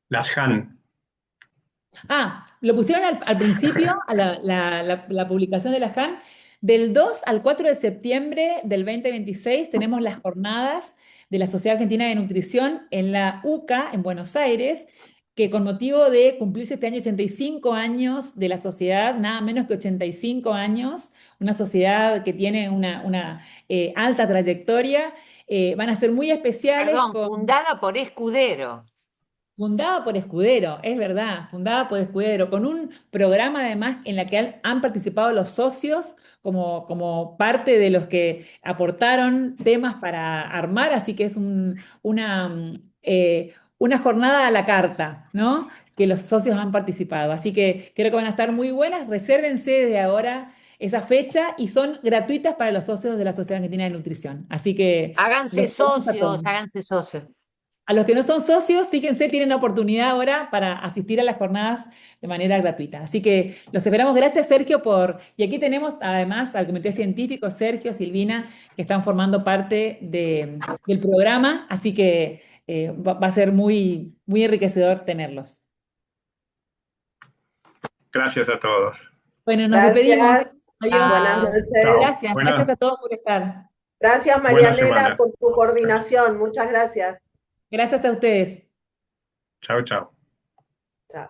las Han. Lo pusieron al principio, a la publicación de la JAN. Del 2 al 4 de septiembre del 2026 tenemos las jornadas de la Sociedad Argentina de Nutrición en la UCA, en Buenos Aires, que con motivo de cumplirse este año 85 años de la sociedad, nada menos que 85 años, una sociedad que tiene una alta trayectoria, van a ser muy especiales Perdón, con... fundada por Escudero. Fundada por Escudero, es verdad, fundada por Escudero, con un programa además en la que han participado los socios como parte de los que aportaron temas para armar, así que es una jornada a la carta, ¿no? Que los socios han participado. Así que creo que van a estar muy buenas. Resérvense desde ahora esa fecha y son gratuitas para los socios de la Sociedad Argentina de Nutrición. Así que Háganse los invitamos a socios, todos. háganse socios. A los que no son socios, fíjense, tienen la oportunidad ahora para asistir a las jornadas de manera gratuita. Así que los esperamos. Gracias, Sergio, por... Y aquí tenemos además al Comité Científico, Sergio, Silvina, que están formando parte del programa. Así que va a ser muy, muy enriquecedor tenerlos. Gracias a todos. Bueno, nos despedimos. Gracias. Adiós. Buenas Chao. noches. Chao. Gracias. Gracias a todos por estar. Gracias, Buena Marianela, semana. por tu coordinación. Muchas gracias. Gracias a ustedes. Chao, chao. Chao.